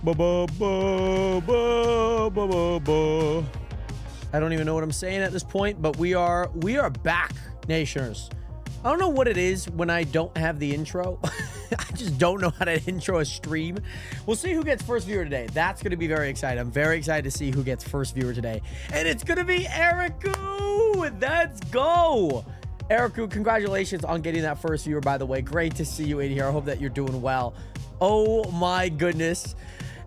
I don't even know what I'm saying at this point, but we are back, Nationers. I don't know what it is when I don't have the intro. I just don't know how to intro a stream. We'll see who gets first viewer today. That's going to be very exciting. I'm very excited to see who gets first viewer today. And it's going to be Ericu. Let's go. Ericu, congratulations on getting that first viewer, by the way. Great to see you in here. I hope that you're doing well. Oh, my goodness.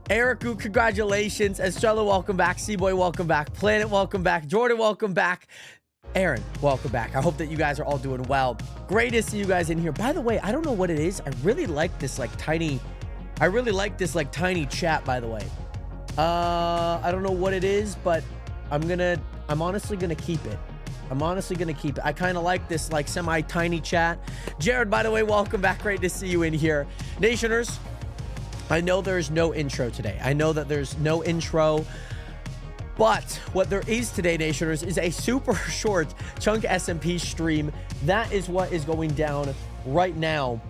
Ericu, congratulations. Estrella, welcome back. C-Boy, welcome back. Planet, welcome back. Jordan, welcome back. Aaron, welcome back. I hope that you guys are all doing well. Great to see you guys in here. By the way, I don't know what it is. I really like this tiny chat, by the way. I don't know what it is, but I'm honestly gonna keep it. I kind of like this semi-tiny chat. Jared, by the way, welcome back. Great to see you in here. Nationers, I know there's no intro today. But what there is today, Nationers, is a super short Chunk SMP stream. That is what is going down right now.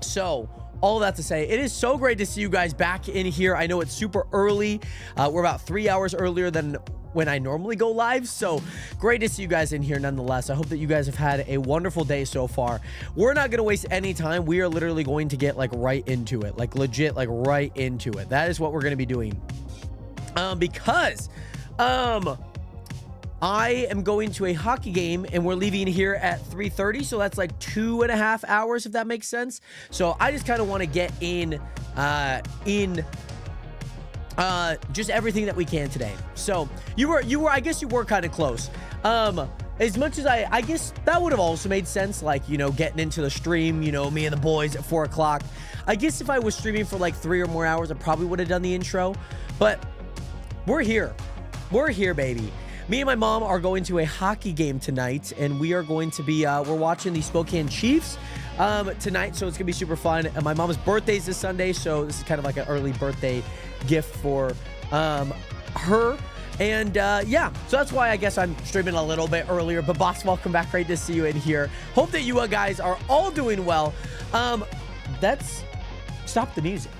So, all that to say, it is so great to see you guys back in here. I know it's super early. We're about 3 hours earlier than when I normally go live. So, great to see you guys in here nonetheless. I hope that you guys have had a wonderful day so far. We're not going to waste any time. We are literally going to get right into it. Legit, right into it. That is what we're going to be doing. Because I am going to a hockey game and we're leaving here at 3:30, so that's 2.5 hours, if that makes sense. So I just kind of want to get in just everything that we can today. So I guess you were kind of close. As much as I guess that would have also made sense, getting into the stream, me and the boys at 4 o'clock. I guess if I was streaming for 3 or more hours, I probably would have done the intro, but we're here, baby. Me and my mom are going to a hockey game tonight, and we are going to be we're watching the Spokane Chiefs tonight, so it's gonna be super fun. And my mom's birthday is this Sunday, so this is kind of an early birthday gift for her. And yeah, so that's why I guess I'm streaming a little bit earlier. But boss, welcome back. Great to see you in here. Hope that you guys are all doing well. Let's stop the music.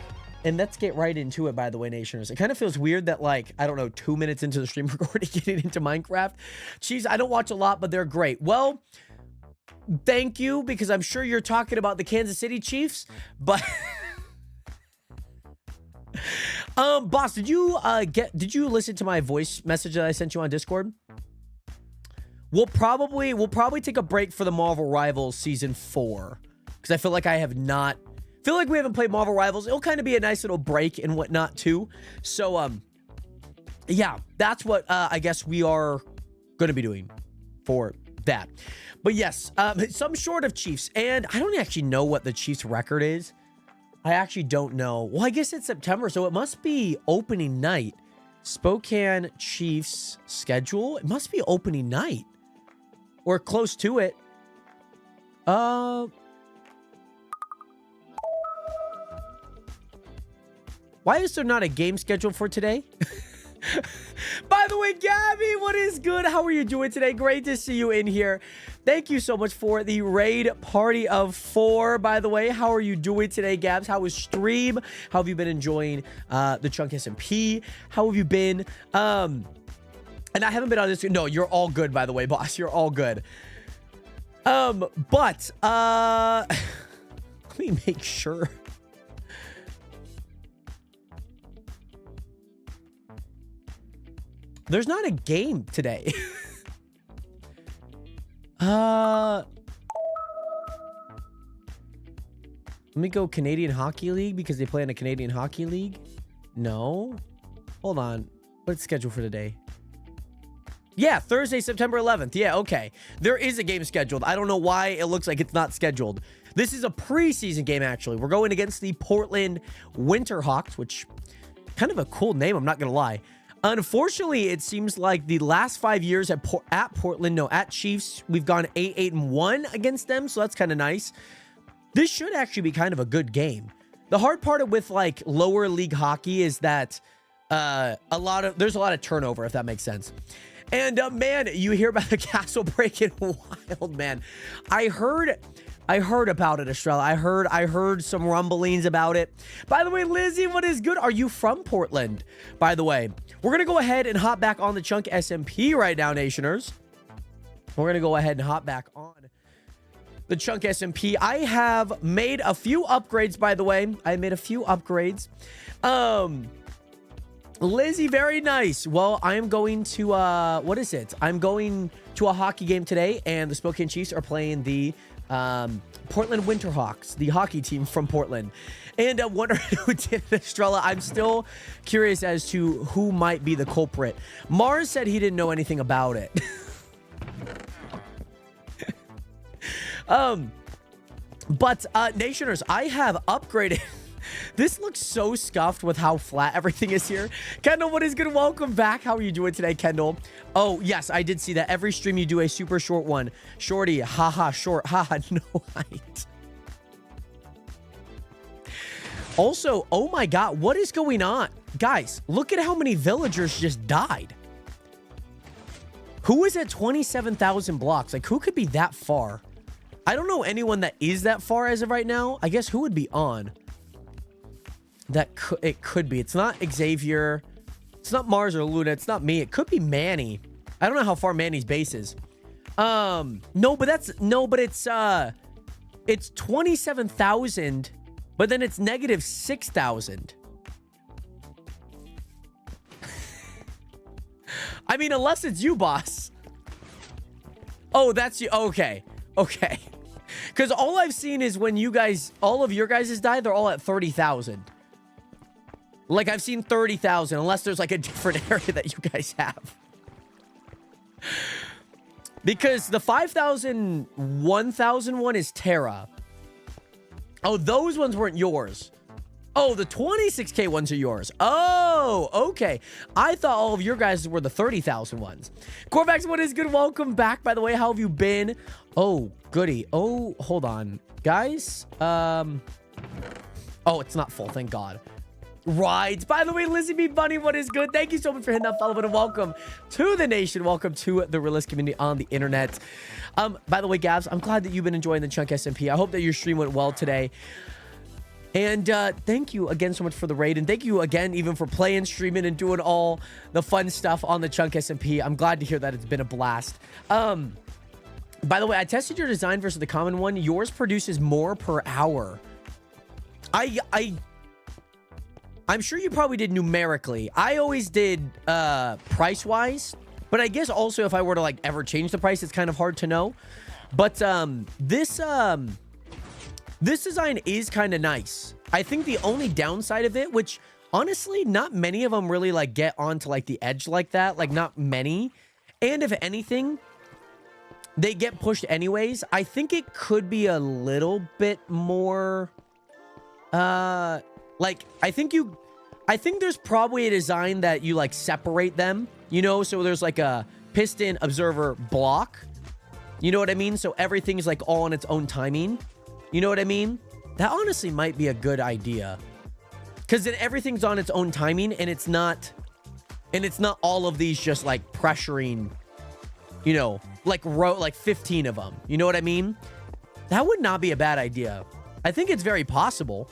And let's get right into it, by the way, Nationers. It kind of feels weird that, I don't know, 2 minutes into the stream recording, getting into Minecraft. Chiefs, I don't watch a lot, but they're great. Well, thank you, because I'm sure you're talking about the Kansas City Chiefs, but... boss, did you listen to my voice message that I sent you on Discord? We'll probably take a break for the Marvel Rivals Season 4, because I feel like we haven't played Marvel Rivals. It'll kind of be a nice little break and whatnot too. So, yeah, that's what I guess we are going to be doing for that. But yes, some short of Chiefs. And I don't actually know what the Chiefs record is. I actually don't know. Well, I guess it's September, so it must be opening night. Spokane Chiefs schedule. It must be opening night. Or close to it. Why is there not a game scheduled for today? By the way, Gabby, what is good? How are you doing today? Great to see you in here. Thank you so much for the raid party of 4, by the way. How are you doing today, Gabs? How was stream? How have you been enjoying the Chunk SMP? How have you been? And I haven't been on this. No, you're all good, by the way, boss. You're all good. But let me make sure. There's not a game today. Let me go Canadian Hockey League because they play in a Canadian Hockey League. No. Hold on. What's scheduled for today? Yeah, Thursday, September 11th. Yeah, okay. There is a game scheduled. I don't know why it looks like it's not scheduled. This is a preseason game, actually. We're going against the Portland Winterhawks, which kind of a cool name, I'm not going to lie. Unfortunately, it seems like the last 5 years at Chiefs, we've gone 8-1 against them, so that's kind of nice. This should actually be kind of a good game. The hard part with lower league hockey is that there's a lot of turnover, if that makes sense. And man, you hear about the castle breaking wild, man. I heard I heard about it, Estrella. I heard some rumblings about it. By the way, Lizzie, what is good? Are you from Portland? By the way, we're gonna go ahead and hop back on the Chunk SMP right now, Nationers. We're gonna go ahead and hop back on the Chunk SMP. I have made a few upgrades, by the way. I made a few upgrades. Lizzie, very nice. Well, I am going to, what is it? I'm going to a hockey game today, and the Spokane Chiefs are playing the Portland Winterhawks, the hockey team from Portland. And I'm wondering who did it, Estrella. I'm still curious as to who might be the culprit. Mars said he didn't know anything about it. But Nationers, I have upgraded. This looks so scuffed with how flat everything is here. Kendall, what is good? Welcome back. How are you doing today, Kendall? Oh, yes, I did see that. Every stream you do a super short one. Shorty, haha, short, haha, no height. Also, oh my God, what is going on? Guys, look at how many villagers just died. Who is at 27,000 blocks? Like, who could be that far? I don't know anyone that is that far as of right now. I guess who would be on? It could be. It's not Xavier. It's not Mars or Luna. It's not me. It could be Manny. I don't know how far Manny's base is. No, but it's 27,000, but then it's negative 6,000. I mean, unless it's you, boss. Oh, that's you. Okay. Okay. Because all I've seen is when you guys, all of your guys died, they're all at 30,000. Like, I've seen 30,000, unless there's, like, a different area that you guys have. Because the 5,000, 1,000 one is Terra. Oh, those ones weren't yours. Oh, the 26K ones are yours. Oh, okay. I thought all of your guys were the 30,000 ones. Corvax, what is good? Welcome back, by the way. How have you been? Oh, goody. Oh, hold on. Guys, oh, it's not full, thank God. Right. By the way, Lizzie B. Bunny, what is good? Thank you so much for hitting that follow button. Welcome to the nation. Welcome to the realist community on the internet. By the way, Gabs, I'm glad that you've been enjoying the Chunk SMP. I hope that your stream went well today. And thank you again so much for the raid. And thank you again even for playing, streaming, and doing all the fun stuff on the Chunk SMP. I'm glad to hear that it's been a blast. By the way, I tested your design versus the common one. Yours produces more per hour. I'm sure you probably did numerically. I always did price-wise, but I guess also if I were to like ever change the price, it's kind of hard to know. But this design is kind of nice. I think the only downside of it, which honestly, not many of them really like get onto like the edge like that, like not many. And if anything, they get pushed anyways. I think it could be a little bit more like, I think there's probably a design that you like separate them, you know, so there's like a piston observer block, you know what I mean? So everything's like all on its own timing, you know what I mean? That honestly might be a good idea, because then everything's on its own timing, and it's not all of these just like pressuring, you know, like 15 of them, you know what I mean? That would not be a bad idea. I think it's very possible.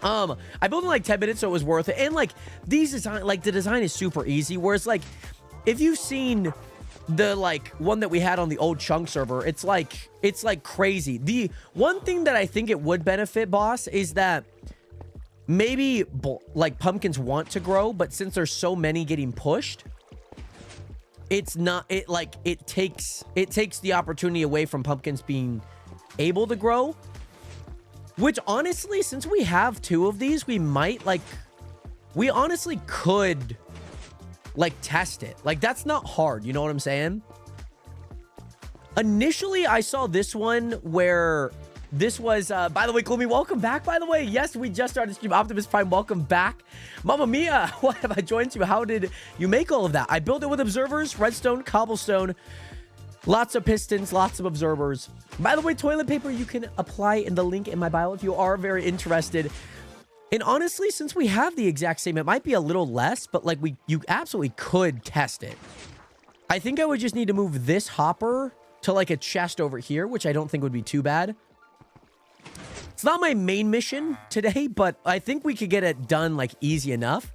I built in like 10 minutes, so it was worth it. And like these design, like the design is super easy. Whereas like, if you've seen the like one that we had on the old Chunk server, it's like crazy. The one thing that I think it would benefit, boss, is that maybe like pumpkins want to grow, but since there's so many getting pushed, it takes the opportunity away from pumpkins being able to grow. Which honestly, since we have 2 of these, we honestly could like test it. Like, that's not hard, you know what I'm saying? Initially, I saw this one where this was, by the way, Gloomy, welcome back, by the way. Yes, we just started stream. Optimus Prime, welcome back. Mamma Mia, what have I joined you? How did you make all of that? I built it with observers, redstone, cobblestone, lots of pistons, lots of observers. By the way, toilet paper you can apply in the link in my bio if you are very interested. And honestly, since we have the exact same, it might be a little less, but like you absolutely could test it. I think I would just need to move this hopper to like a chest over here, which I don't think would be too bad. It's not my main mission today, but I think we could get it done like easy enough.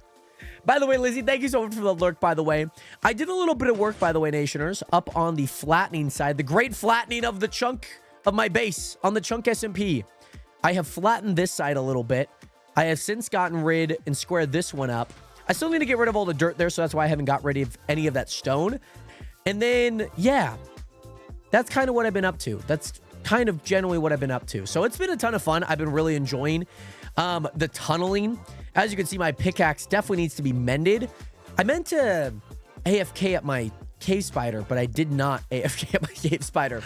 By the way, Lizzie, thank you so much for the lurk, by the way. I did a little bit of work, by the way, Nationers, up on the flattening side. The great flattening of the chunk of my base on the chunk SMP. I have flattened this side a little bit. I have since gotten rid and squared this one up. I still need to get rid of all the dirt there, so that's why I haven't got rid of any of that stone. And then, yeah, that's kind of what I've been up to. That's kind of generally what I've been up to. So it's been a ton of fun. I've been really enjoying the tunneling. As you can see, my pickaxe definitely needs to be mended. I meant to AFK at my cave spider, but I did not AFK at my cave spider.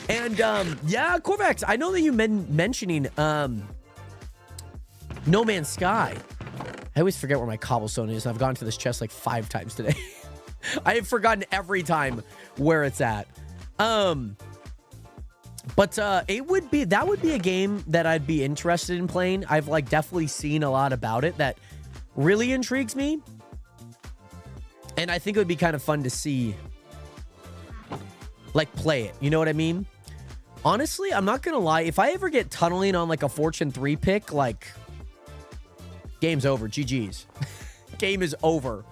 And yeah, Corvax, I know that you mentioning No Man's Sky. I always forget where my cobblestone is. I've gone to this chest like 5 times today. I have forgotten every time where it's at. But that would be a game that I'd be interested in playing. I've like definitely seen a lot about it that really intrigues me. And I think it would be kind of fun to see like play it. You know what I mean? Honestly, I'm not going to lie. If I ever get tunneling on like a Fortune 3 pick, like game's over. GG's. Game is over.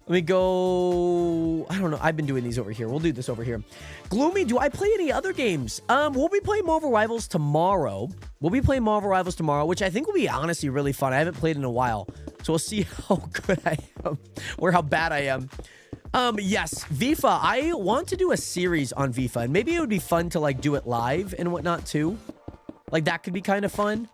Let me go. I don't know. I've been doing these over here. We'll do this over here. Gloomy, do I play any other games? We'll be playing Marvel Rivals tomorrow. Which I think will be honestly really fun. I haven't played in a while. So we'll see how good I am or how bad I am. Yes, FIFA. I want to do a series on FIFA, and maybe it would be fun to like do it live and whatnot too. Like that could be kind of fun.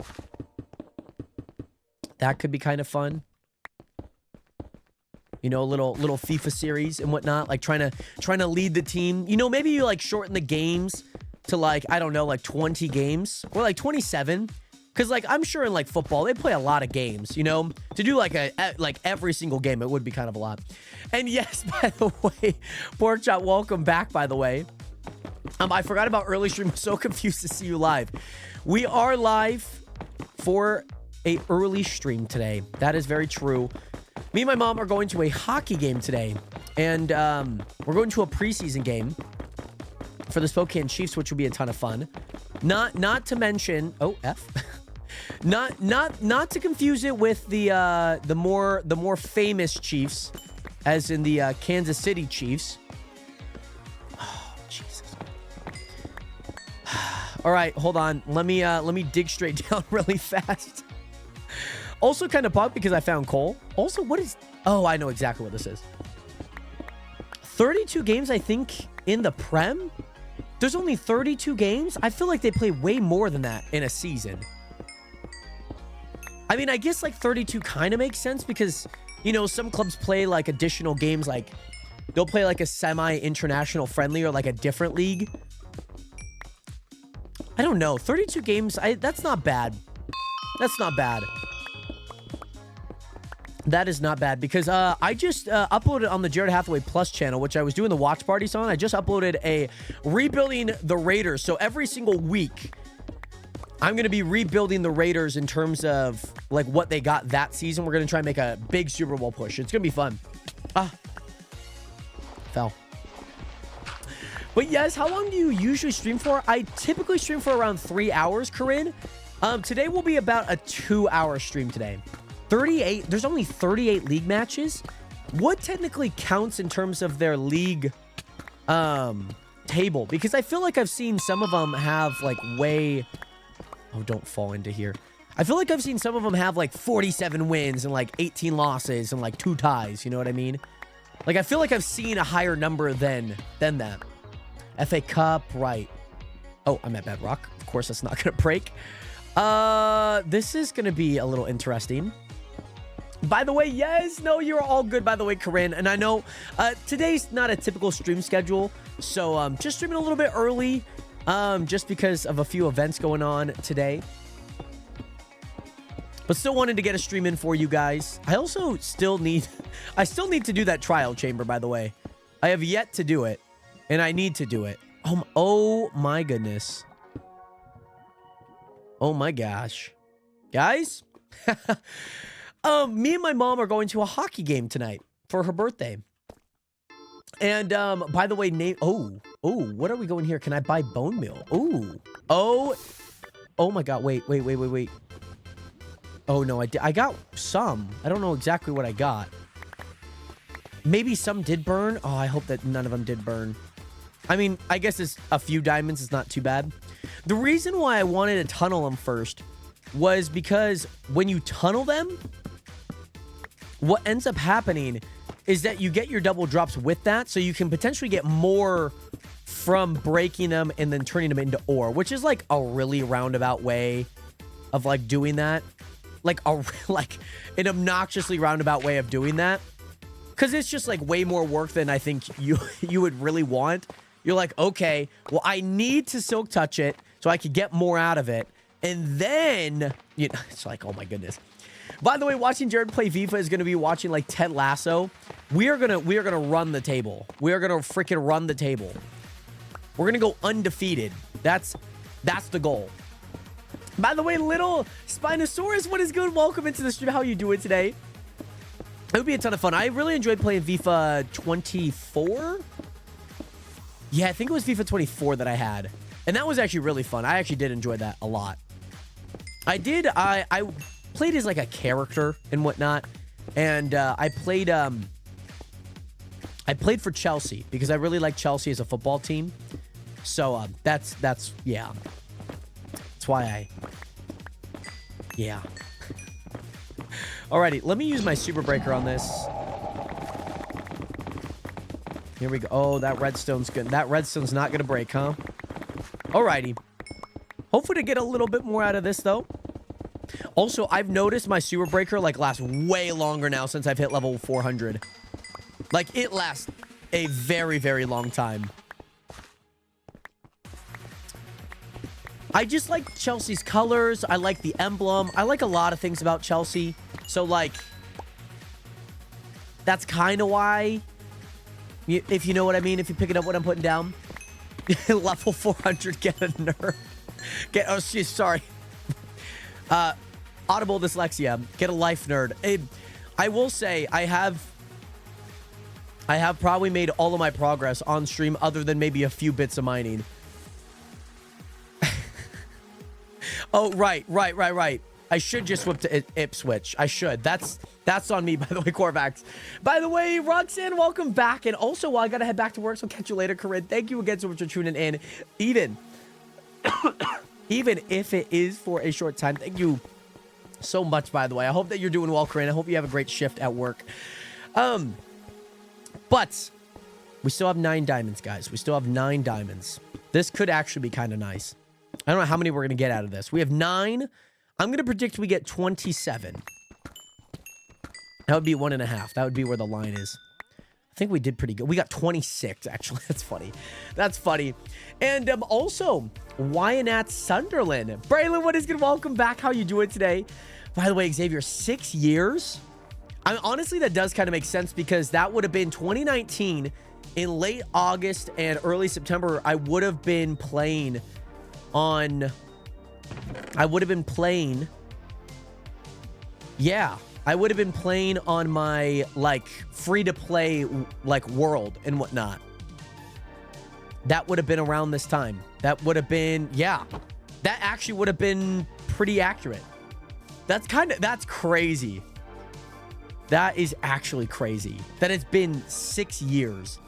You know, a little FIFA series and whatnot, like trying to lead the team. You know, maybe you like shorten the games to like, I don't know, like 20 games or like 27. Cause like I'm sure in like football they play a lot of games. You know, to do like like every single game, it would be kind of a lot. And yes, by the way, Porkchop, welcome back. By the way, I forgot about early stream. I'm so confused to see you live. We are live for a early stream today. That is very true. Me and my mom are going to a hockey game today, and we're going to a preseason game for the Spokane Chiefs, which will be a ton of fun. Not to mention, not to confuse it with the more famous Chiefs, as in the Kansas City Chiefs. Oh, Jesus. All right, hold on. Let me dig straight down really fast. Also kind of bugged because I found coal. Also, what is... Oh, I know exactly what this is. 32 games, I think, in the Prem? There's only 32 games? I feel like they play way more than that in a season. I mean, I guess like 32 kind of makes sense because, you know, some clubs play like additional games. Like, they'll play like a semi-international friendly or like a different league. I don't know. 32 games, that's not bad. That's not bad. That is not bad because I just uploaded on the Jared Hathaway Plus channel, which I was doing the watch parties on. I just uploaded a rebuilding the Raiders. So every single week, I'm going to be rebuilding the Raiders in terms of like what they got that season. We're going to try and make a big Super Bowl push. It's going to be fun. Fell. But yes, how long do you usually stream for? I typically stream for around 3 hours, Corinne. Today will be about a 2-hour stream today. 38, there's only 38 league matches. What technically counts in terms of their league table? Because I feel like I've seen some of them have like way... Oh, don't fall into here. I feel like I've seen some of them have like 47 wins and like 18 losses and like 2 ties. You know what I mean? Like, I feel like I've seen a higher number than that. FA Cup, right. Oh, I'm at Bedrock. Of course, that's not going to break. This is going to be a little interesting. By the way, yes, no, you're all good, by the way, Corinne. And I know today's not a typical stream schedule, so just streaming a little bit early, just because of a few events going on today. But still wanted to get a stream in for you guys. I also still need to do that trial chamber, by the way. I have yet to do it, and I need to do it. Oh my goodness. Oh my gosh. Guys? Me and my mom are going to a hockey game tonight for her birthday. And by the way, what are we going here? Can I buy bone meal? Oh my god, wait. Oh no, I got some. I don't know exactly what I got. Maybe some did burn. Oh, I hope that none of them did burn. I mean, I guess it's a few diamonds. It's not too bad. The reason why I wanted to tunnel them first was because when you tunnel them, what ends up happening is that you get your double drops with that, so you can potentially get more from breaking them and then turning them into ore, which is like a really roundabout way of like doing that. Like an obnoxiously roundabout way of doing that. Because it's just like way more work than I think you would really want. You're like, okay, well, I need to silk touch it so I could get more out of it. And then, you know, it's like, oh my goodness. By the way, watching Jared play FIFA is going to be watching like Ted Lasso. We are gonna run the table. We are gonna freaking run the table. We're gonna go undefeated. That's the goal. By the way, little Spinosaurus, what is good? Welcome into the stream. How are you doing today? It would be a ton of fun. I really enjoyed playing FIFA 24. Yeah, I think it was FIFA 24 that I had. And that was actually really fun. I actually did enjoy that a lot. I played as like a character and whatnot. And I played for Chelsea because I really like Chelsea as a football team. So that's yeah. That's why yeah. Alrighty, let me use my super breaker on this. Here we go. Oh, that redstone's good. That redstone's not gonna break, huh? Alrighty. Hopefully to get a little bit more out of this, though. Also, I've noticed my super breaker, like, lasts way longer now since I've hit level 400. Like, it lasts a very, very long time. I just like Chelsea's colors. I like the emblem. I like a lot of things about Chelsea. So, like, that's kind of why, if you know what I mean, if you pick it up what I'm putting down. Level 400, get a nerf. Oh, sorry. Audible dyslexia. Get a life nerd. I will say, I have probably made all of my progress on stream other than maybe a few bits of mining. Oh, right. I should just swip to Ipswich. I should. That's on me, by the way, Corvax. By the way, Roxanne, welcome back. And also, I got to head back to work, so catch you later, Corinne. Thank you again so much for tuning in. Even if it is for a short time, thank you so much, by the way. I hope that you're doing well, Corinne. I hope you have a great shift at work. But we still have 9 diamonds, guys. We still have 9 diamonds. This could actually be kind of nice. I don't know how many we're going to get out of this. We have 9. I'm going to predict we get 27. That would be 1.5. That would be where the line is. I think we did pretty good. We got 26, actually. That's funny. That's funny. And also, Wyanat Sunderland. Braylon, what is good? Welcome back. How you doing today? By the way, Xavier, 6 years? Honestly, that does kind of make sense because that would have been 2019. In late August and early September, I would have been playing on... I would have been playing on my, like, free-to-play, like, world and whatnot. That would have been around this time. That would have been, yeah. That actually would have been pretty accurate. That's crazy. That is actually crazy. That it's been 6 years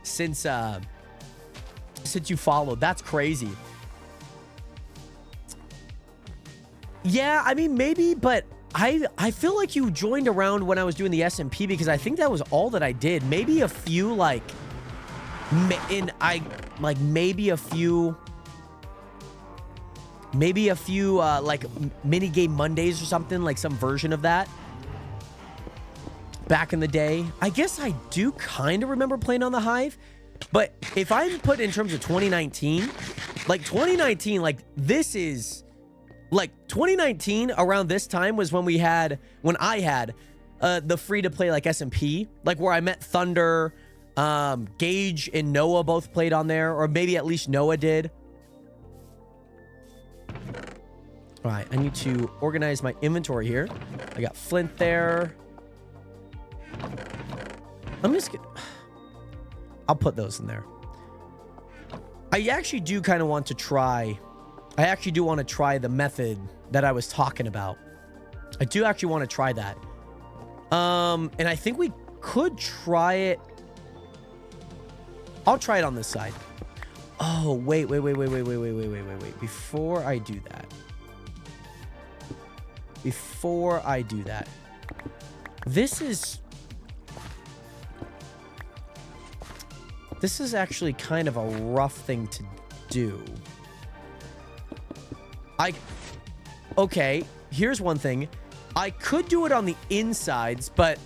since you followed. That's crazy. Yeah, I mean, maybe, but I feel like you joined around when I was doing the SMP because I think that was all that I did. Maybe a few, like, maybe a few, like, mini game Mondays or something, like some version of that. Back in the day. I guess I do kind of remember playing on the Hive, but if I put in terms of 2019, like, this is... Like, 2019, around this time, was when I had the free-to-play, like, SMP. Like, where I met Thunder, Gage and Noah both played on there. Or maybe at least Noah did. All right, I need to organize my inventory here. I got Flint there. I'm just gonna... I'll put those in there. I actually do kind of want to try... I actually do want to try the method that I was talking about. I do actually want to try that. And I think we could try it. I'll try it on this side. Oh, wait. Before I do that. This is actually kind of a rough thing to do. Okay, here's one thing. I could do it on the insides, but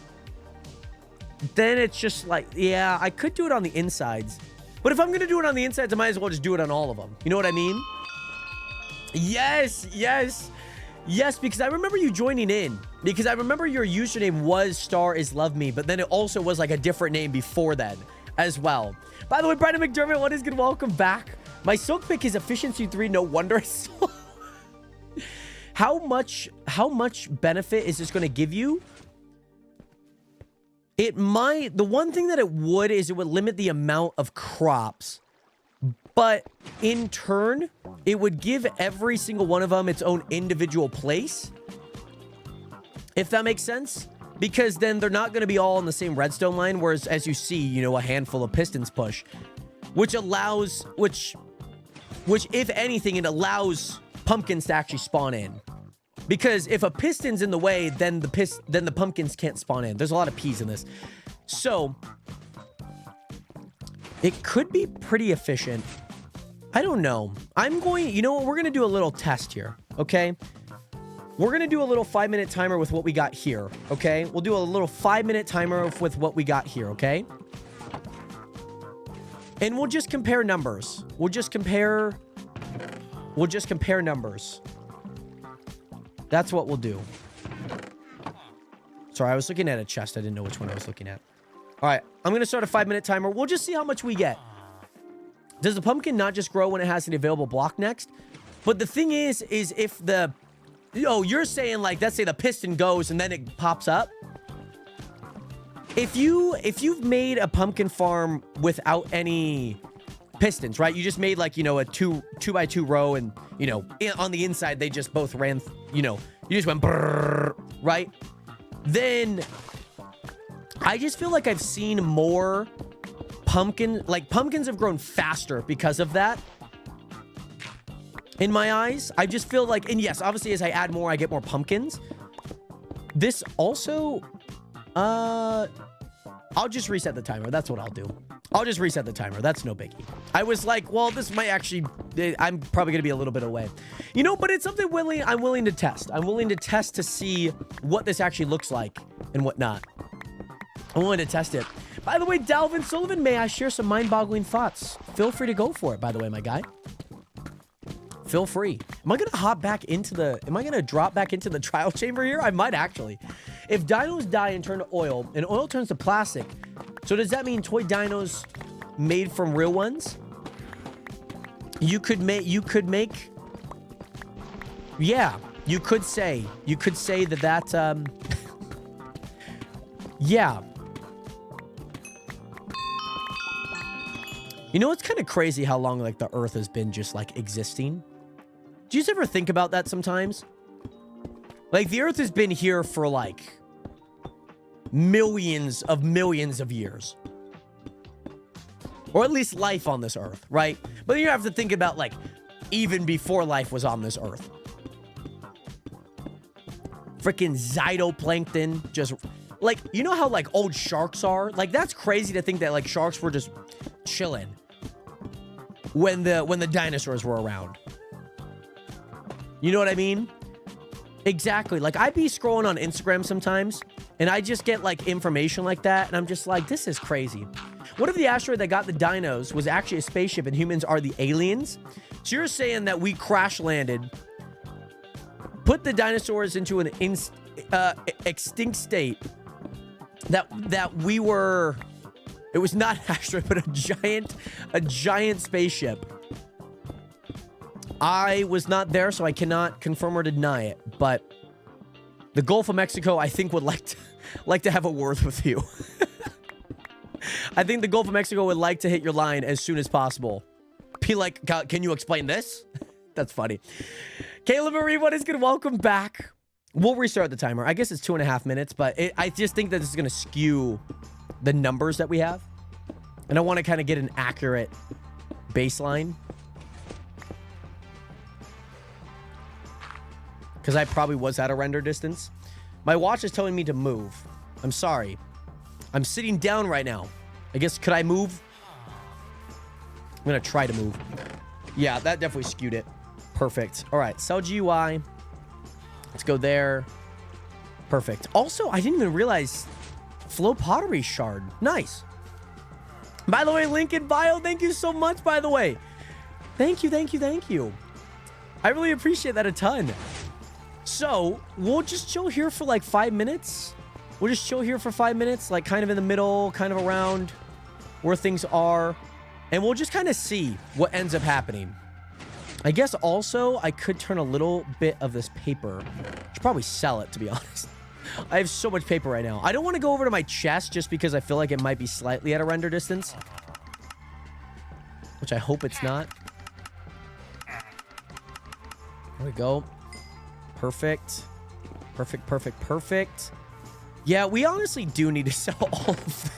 then it's just like, yeah, I could do it on the insides. But if I'm going to do it on the insides, I might as well just do it on all of them. You know what I mean? Yes, because I remember you joining in. Because I remember your username was *isLoveMe, but then it also was like a different name before then as well. By the way, Brandon McDermott, what is good? Welcome back. My silk pick is efficiency 3. No wonder I saw... How much benefit is this going to give you? It might... The one thing that it would is it would limit the amount of crops. But in turn, it would give every single one of them its own individual place. If that makes sense. Because then they're not going to be all on the same redstone line. Whereas, as you see, you know, a handful of pistons push. Which allows... Which if anything, it allows... pumpkins to actually spawn in. Because if a piston's in the way, then the pumpkins can't spawn in. There's a lot of P's in this. So it could be pretty efficient. I don't know. You know what? We're going to do a little test here. Okay. We're going to do a little 5-minute timer with what we got here. Okay. We'll do a little 5-minute timer with what we got here. Okay. And we'll just compare numbers. We'll just compare numbers. That's what we'll do. Sorry, I was looking at a chest. I didn't know which one I was looking at. All right, I'm going to start a 5-minute timer. We'll just see how much we get. Does the pumpkin not just grow when it has an available block next? But the thing is if the... Oh, you're saying, like, let's say the piston goes and then it pops up. If you've made a pumpkin farm without any... pistons, right? You just made, like, you know, a 2x2 row, and, you know, on the inside they just both ran, you know, you just went brrr, right? Then I just feel like I've seen more pumpkins have grown faster because of that. In my eyes, I just feel like, and yes, obviously as I add more, I get more pumpkins. This also, I'll just reset the timer. That's what I'll do. I'll just reset the timer. That's no biggie. I was like, well, this might actually... I'm probably going to be a little bit away. You know, but it's something I'm willing to test. I'm willing to test to see what this actually looks like and whatnot. I'm willing to test it. By the way, Dalvin Sullivan, may I share some mind-boggling thoughts? Feel free to go for it, by the way, my guy. Feel free. Am I going to hop back into the... Am I going to drop back into the trial chamber here? I might actually. If dinos die and turn to oil, and oil turns to plastic... So does that mean toy dinos made from real ones? You could make, yeah, you could say that, yeah. You know, it's kind of crazy how long, like, the Earth has been just, like, existing. Do you ever think about that sometimes? Like, the Earth has been here for, like... millions of years, or at least life on this earth, right? But you have to think about, like, even before life was on this earth, freaking zytoplankton, just like, you know how, like, old sharks are? Like, that's crazy to think that, like, sharks were just chilling when the dinosaurs were around. You know what I mean? Exactly. Like, I'd be scrolling on Instagram sometimes, and I just get, like, information like that, and I'm just like, this is crazy. What if the asteroid that got the dinos was actually a spaceship and humans are the aliens? So you're saying that we crash landed, put the dinosaurs into an extinct state, that we were... It was not an asteroid, but a giant spaceship. I was not there, so I cannot confirm or deny it, but the Gulf of Mexico, I think, would like to have a word with you. I think the Gulf of Mexico would like to hit your line as soon as possible. Be like, can you explain this? That's funny. Kayla Marie, what is good? Welcome back. We'll restart the timer. I guess it's 2.5 minutes, but I just think that this is going to skew the numbers that we have. And I want to kind of get an accurate baseline. Because I probably was at a render distance. My watch is telling me to move. I'm sorry. I'm sitting down right now. I guess, could I move? I'm going to try to move. Yeah, that definitely skewed it. Perfect. All right, sell GUI. Let's go there. Perfect. Also, I didn't even realize Flow Pottery Shard. Nice. By the way, link in bio. Thank you so much, by the way. Thank you, thank you, thank you. I really appreciate that a ton. So, we'll just chill here for like 5 minutes. We'll just chill here for 5 minutes, like kind of in the middle, kind of around where things are. And we'll just kind of see what ends up happening. I guess also I could turn a little bit of this paper. I should probably sell it, to be honest. I have so much paper right now. I don't want to go over to my chest just because I feel like it might be slightly at a render distance. Which I hope it's not. There we go. Perfect. Perfect, perfect, perfect. Yeah, we honestly do need to sell all of that.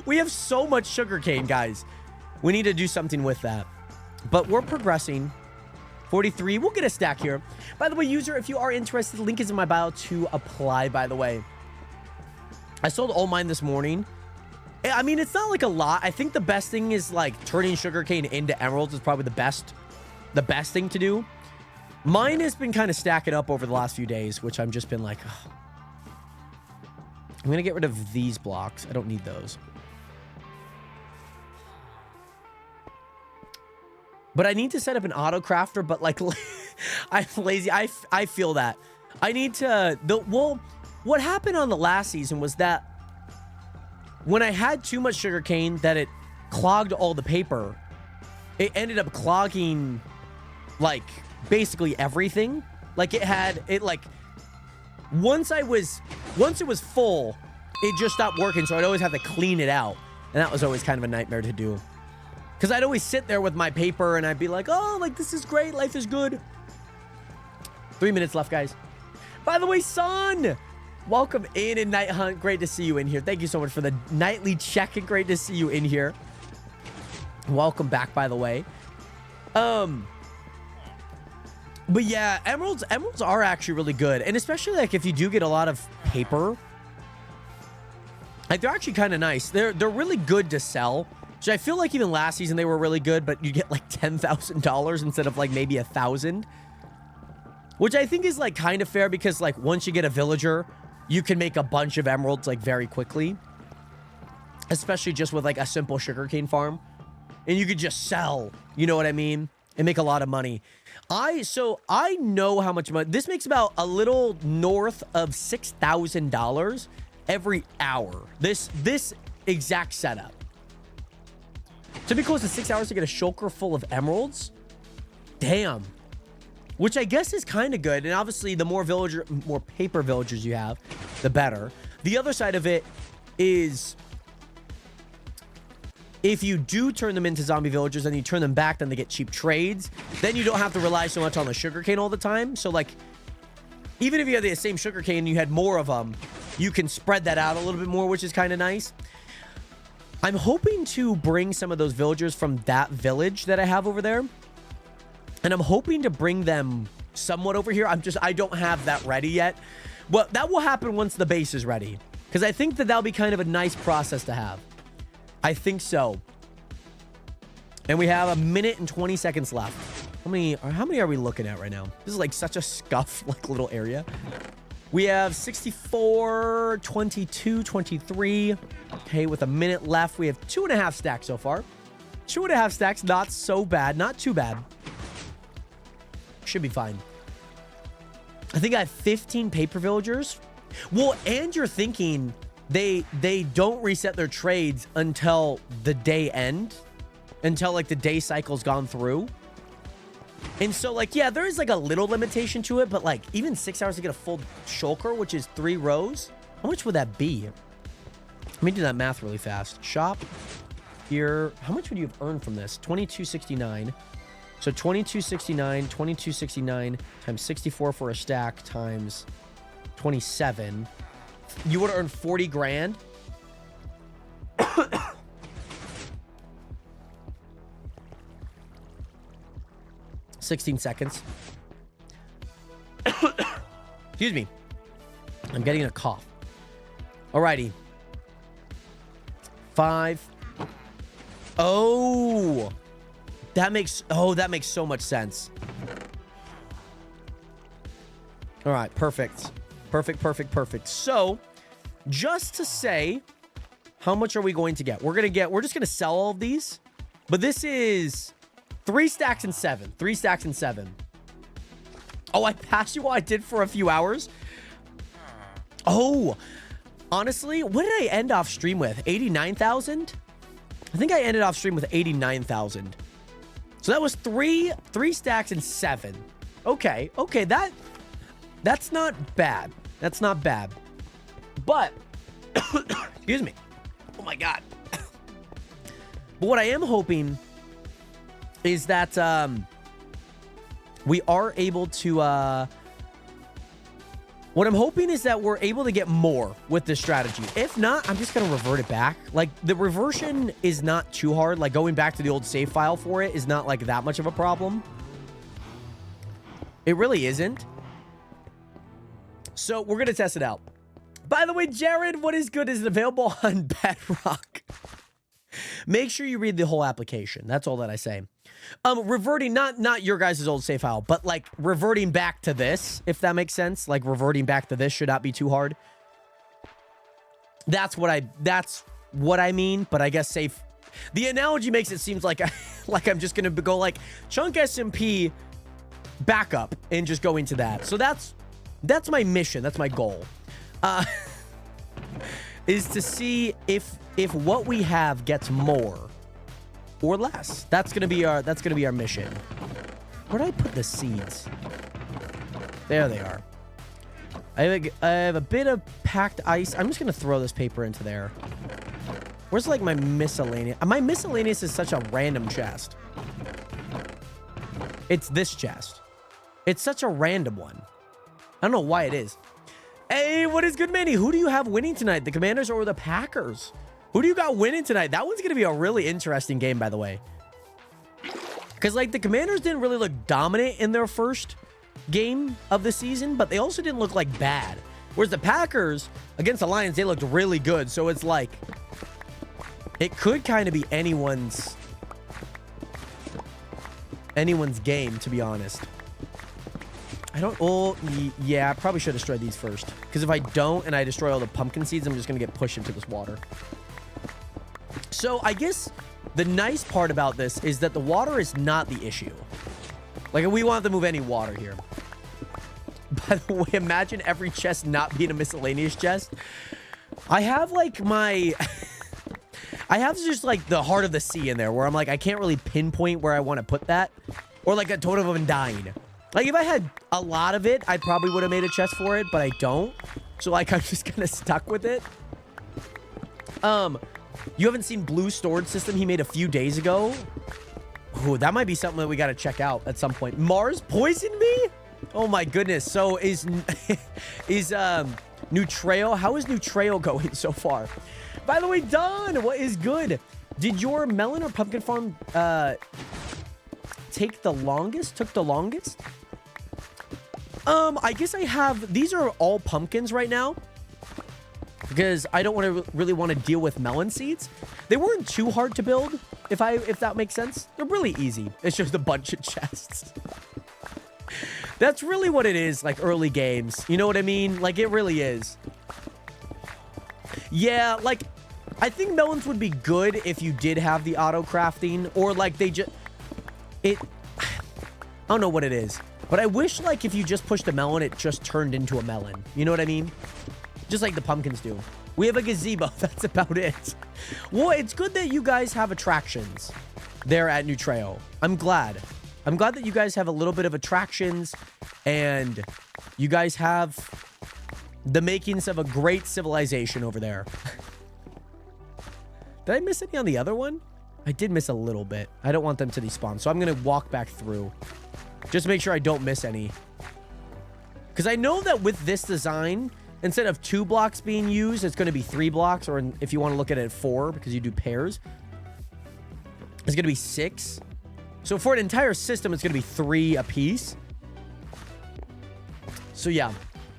We have so much sugarcane, guys. We need to do something with that. But we're progressing. 43. We'll get a stack here. By the way, user, if you are interested, the link is in my bio to apply, by the way. I sold all mine this morning. I mean, it's not like a lot. I think the best thing is like turning sugarcane into emeralds is probably the best thing to do. Mine has been kind of stacking up over the last few days, which I've just been like, ugh. I'm going to get rid of these blocks. I don't need those. But I need to set up an auto crafter, but like I'm lazy. I feel that. I need to well, what happened on the last season was that when I had too much sugarcane that it clogged all the paper, it ended up clogging like basically everything. Like once it was full, it just stopped working, so I'd always have to clean it out. And that was always kind of a nightmare to do. Because I'd always sit there with my paper and I'd be like, oh, like, this is great. Life is good. 3 minutes left, guys. By the way, Son, welcome in Night Hunt. Great to see you in here. Thank you so much for the nightly check. Great to see you in here. Welcome back, by the way. But yeah, emeralds are actually really good. And especially like if you do get a lot of paper, like they're actually kind of nice. They're really good to sell. So I feel like even last season they were really good, but you get like $10,000 instead of like maybe 1,000, which I think is like kind of fair because like once you get a villager, you can make a bunch of emeralds like very quickly, especially just with like a simple sugarcane farm, and you could just sell, you know what I mean, and make a lot of money. So I know how much money this makes, about a little north of $6,000 every hour. This exact setup. To be close to 6 hours to get a shulker full of emeralds? Damn. Which I guess is kind of good. And obviously, the more paper villagers you have, the better. The other side of it is if you do turn them into zombie villagers and you turn them back, then they get cheap trades. Then you don't have to rely so much on the sugarcane all the time. So, like, even if you have the same sugarcane and you had more of them, you can spread that out a little bit more, which is kind of nice. I'm hoping to bring some of those villagers from that village that I have over there. And I'm hoping to bring them somewhat over here. I don't have that ready yet. Well, that will happen once the base is ready. Because I think that that'll be kind of a nice process to have. I think so. And we have 1 minute and 20 seconds left. How many are we looking at right now? This is like such a scuff, like little area. We have 64, 22, 23. Okay, with 1 minute left, we have 2.5 stacks so far. 2.5 stacks, not so bad, not too bad. Should be fine. I think I have 15 paper villagers. Well, and you're thinking they don't reset their trades until the day end, until like the day cycle's gone through. And so like, yeah, there is like a little limitation to it, but like even 6 hours to get a full shulker, which is 3 rows. How much would that be? Let me do that math really fast. Shop here. How much would you have earned from this? 2269. So 2269 times 64 for a stack times 27. You would have earned 40 grand. 16 seconds. Excuse me. I'm getting a cough. Alrighty. 5. Oh. That makes so much sense. All right, perfect. Perfect. So, just to say, how much are we going to get? We're just going to sell all of these. But this is 3 stacks and 7. 3 stacks and 7. Oh, I passed you while I did for a few hours. Oh, honestly, what did I end off stream with? 89,000? I think I ended off stream with 89,000. So that was 3 stacks and 7. Okay, that's not bad. That's not bad. But, excuse me. Oh my God. But what I am hoping is that we are able to, what I'm hoping is that we're able to get more with this strategy. If not, I'm just going to revert it back. Like, the reversion is not too hard. Like, going back to the old save file for it is not, like, that much of a problem. It really isn't. So, we're going to test it out. By the way, Jared, what is good? Is it available on Bedrock? Make sure you read the whole application. That's all that I say. Reverting, not your guys' old save file, but like reverting back to this, if that makes sense. Like reverting back to this should not be too hard. That's what I mean, but I guess safe. The analogy makes it seem like I'm just going to go like chunk SMP backup and just go into that. So that's my mission. That's my goal. Is to see if what we have gets more or less. That's gonna be our mission. Where did I put the seeds? There they are. I have a bit of packed ice. I'm just gonna throw this paper into there. Where's like my miscellaneous? My miscellaneous is such a random chest. It's this chest. It's such a random one. I don't know why it is. Hey, what is good, Manny? Who do you have winning tonight? The Commanders or the Packers? Who do you got winning tonight? That one's going to be a really interesting game, by the way. Because, like, the Commanders didn't really look dominant in their first game of the season, but they also didn't look, like, bad. Whereas the Packers, against the Lions, they looked really good. So it's like, it could kind of be anyone's game, to be honest. Yeah, I probably should have destroyed these first. Because if I don't and I destroy all the pumpkin seeds, I'm just going to get pushed into this water. So I guess the nice part about this is that the water is not the issue. Like, we won't have to move any water here. By the way, imagine every chest not being a miscellaneous chest. I have, like, I have just, like, the heart of the sea in there where I'm like, I can't really pinpoint where I want to put that. Or, like, a Totem of Undying. Like, if I had a lot of it, I probably would have made a chest for it, but I don't. So, like, I'm just kind of stuck with it. You haven't seen Blue Storage System he made a few days ago? Ooh, that might be something that we got to check out at some point. Mars poisoned me? Oh, my goodness. So, is Nutreo? How is Nutreo going so far? By the way, Don, what is good? Did your melon or pumpkin farm took the longest? I guess I have, these are all pumpkins right now because I don't really want to deal with melon seeds. They weren't too hard to build, if that makes sense. They're really easy. It's just a bunch of chests. That's really what it is, like early games. You know what I mean? Like, it really is. Yeah, like, I think melons would be good if you did have the auto crafting, or like I don't know what it is. But I wish, like, if you just pushed a melon, it just turned into a melon. You know what I mean? Just like the pumpkins do. We have a gazebo. That's about it. Well, it's good that you guys have attractions there at Nutreo. I'm glad. I'm glad that you guys have a little bit of attractions and you guys have the makings of a great civilization over there. Did I miss any on the other one? I did miss a little bit. I don't want them to despawn, so I'm going to walk back through. Just to make sure I don't miss any. Because I know that with this design, instead of 2 blocks being used, it's going to be 3 blocks. Or if you want to look at it, 4, because you do pairs. It's going to be 6. So for an entire system, it's going to be 3 apiece. So yeah.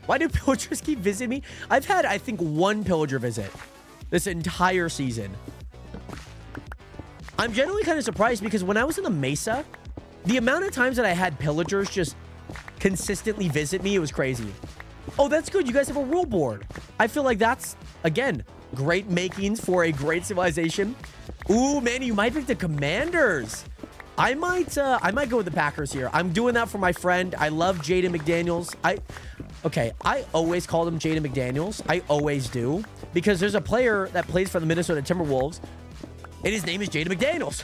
Why do pillagers keep visiting me? I've had, I think, 1 pillager visit this entire season. I'm generally kind of surprised because when I was in the Mesa, the amount of times that I had pillagers just consistently visit me, it was crazy. Oh, that's good. You guys have a rule board. I feel like that's, again, great makings for a great civilization. Ooh, man, you might pick the Commanders. I might go with the Packers here. I'm doing that for my friend. I love Jaden McDaniels. Okay, I always call him Jaden McDaniels. I always do. Because there's a player that plays for the Minnesota Timberwolves, and his name is Jaden McDaniels.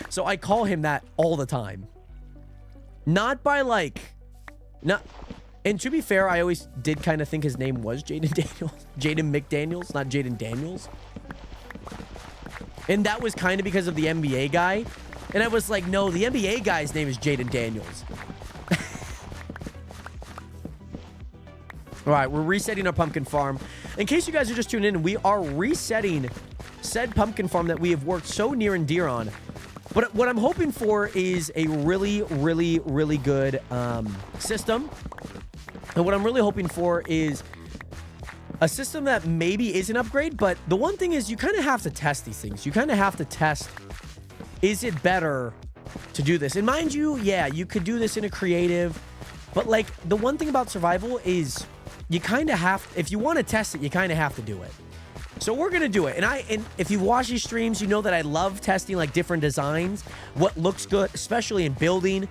So I call him that all the time. Not by like... not. And to be fair, I always did kind of think his name was Jaden Daniels. Jaden McDaniels, not Jaden Daniels. And that was kind of because of the NBA guy. And I was like, no, the NBA guy's name is Jaden Daniels. All right, we're resetting our pumpkin farm. In case you guys are just tuning in, we are resetting said pumpkin farm that we have worked so near and dear on. But what I'm hoping for is a really, really, really good system. And what I'm really hoping for is a system that maybe is an upgrade. But the one thing is you kind of have to test these things. You kind of have to test, is it better to do this? And mind you, yeah, you could do this in a creative. But like the one thing about survival is you kind of have, if you want to test it, you kind of have to do it. So we're going to do it. And if you watch these streams, you know that I love testing like different designs, what looks good, especially in building.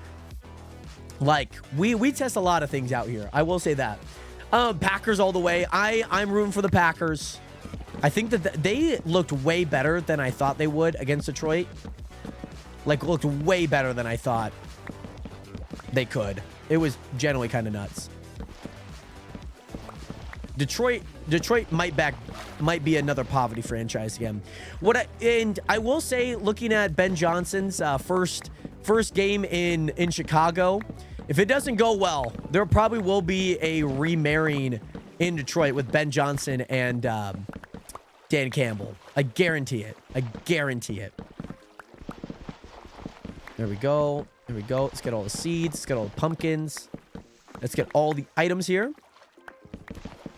Like we test a lot of things out here. I will say that. Packers all the way. I'm rooting for the Packers. I think that they looked way better than I thought they would against Detroit. Like looked way better than I thought they could. It was generally kind of nuts. Detroit might be another poverty franchise again. And I will say, looking at Ben Johnson's first game in Chicago, if it doesn't go well, there probably will be a remarrying in Detroit with Ben Johnson and Dan Campbell. I guarantee it. I guarantee it. There we go. There we go. Let's get all the seeds. Let's get all the pumpkins. Let's get all the items here.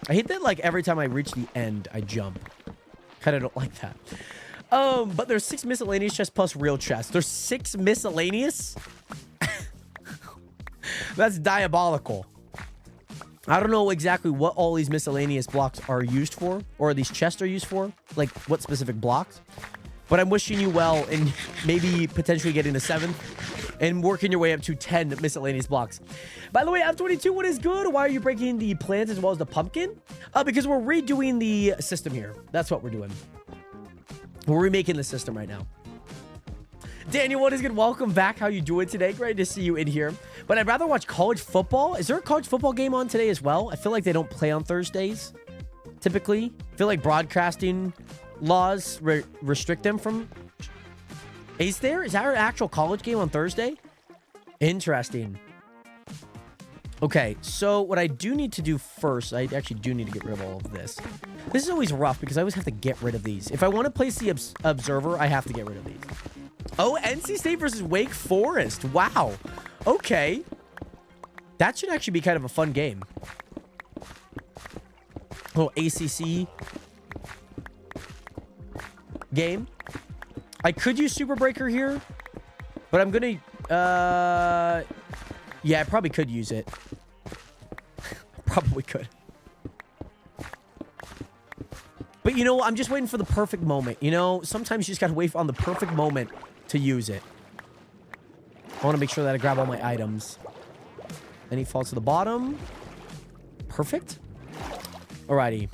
I hate that, like, every time I reach the end, I jump. Kind of don't like that. But there's 6 miscellaneous chests plus real chests. There's 6 miscellaneous? That's diabolical. I don't know exactly what all these miscellaneous blocks are used for, or these chests are used for, like, what specific blocks. But I'm wishing you well in maybe potentially getting to 7th and working your way up to 10 miscellaneous blocks. By the way, F22, what is good? Why are you breaking the plants as well as the pumpkin? Because we're redoing the system here. That's what we're doing. We're remaking the system right now. Daniel, what is good? Welcome back. How you doing today? Great to see you in here. But I'd rather watch college football. Is there a college football game on today as well? I feel like they don't play on Thursdays, typically. I feel like broadcasting laws restrict them from... Is there an actual college game on Thursday? Interesting. Okay, so what I do need to do first, I actually do need to get rid of all of this. This is always rough because I always have to get rid of these. If I want to place the observer, I have to get rid of these. Oh, NC State versus Wake Forest. Wow. Okay. That should actually be kind of a fun game. Little ACC game. I could use Super Breaker here, but I'm gonna yeah, I probably could use it. Probably could. But you know, I'm just waiting for the perfect moment. You know, sometimes you just gotta wait on the perfect moment to use it. I want to make sure that I grab all my items. Then he falls to the bottom. Perfect. Alrighty.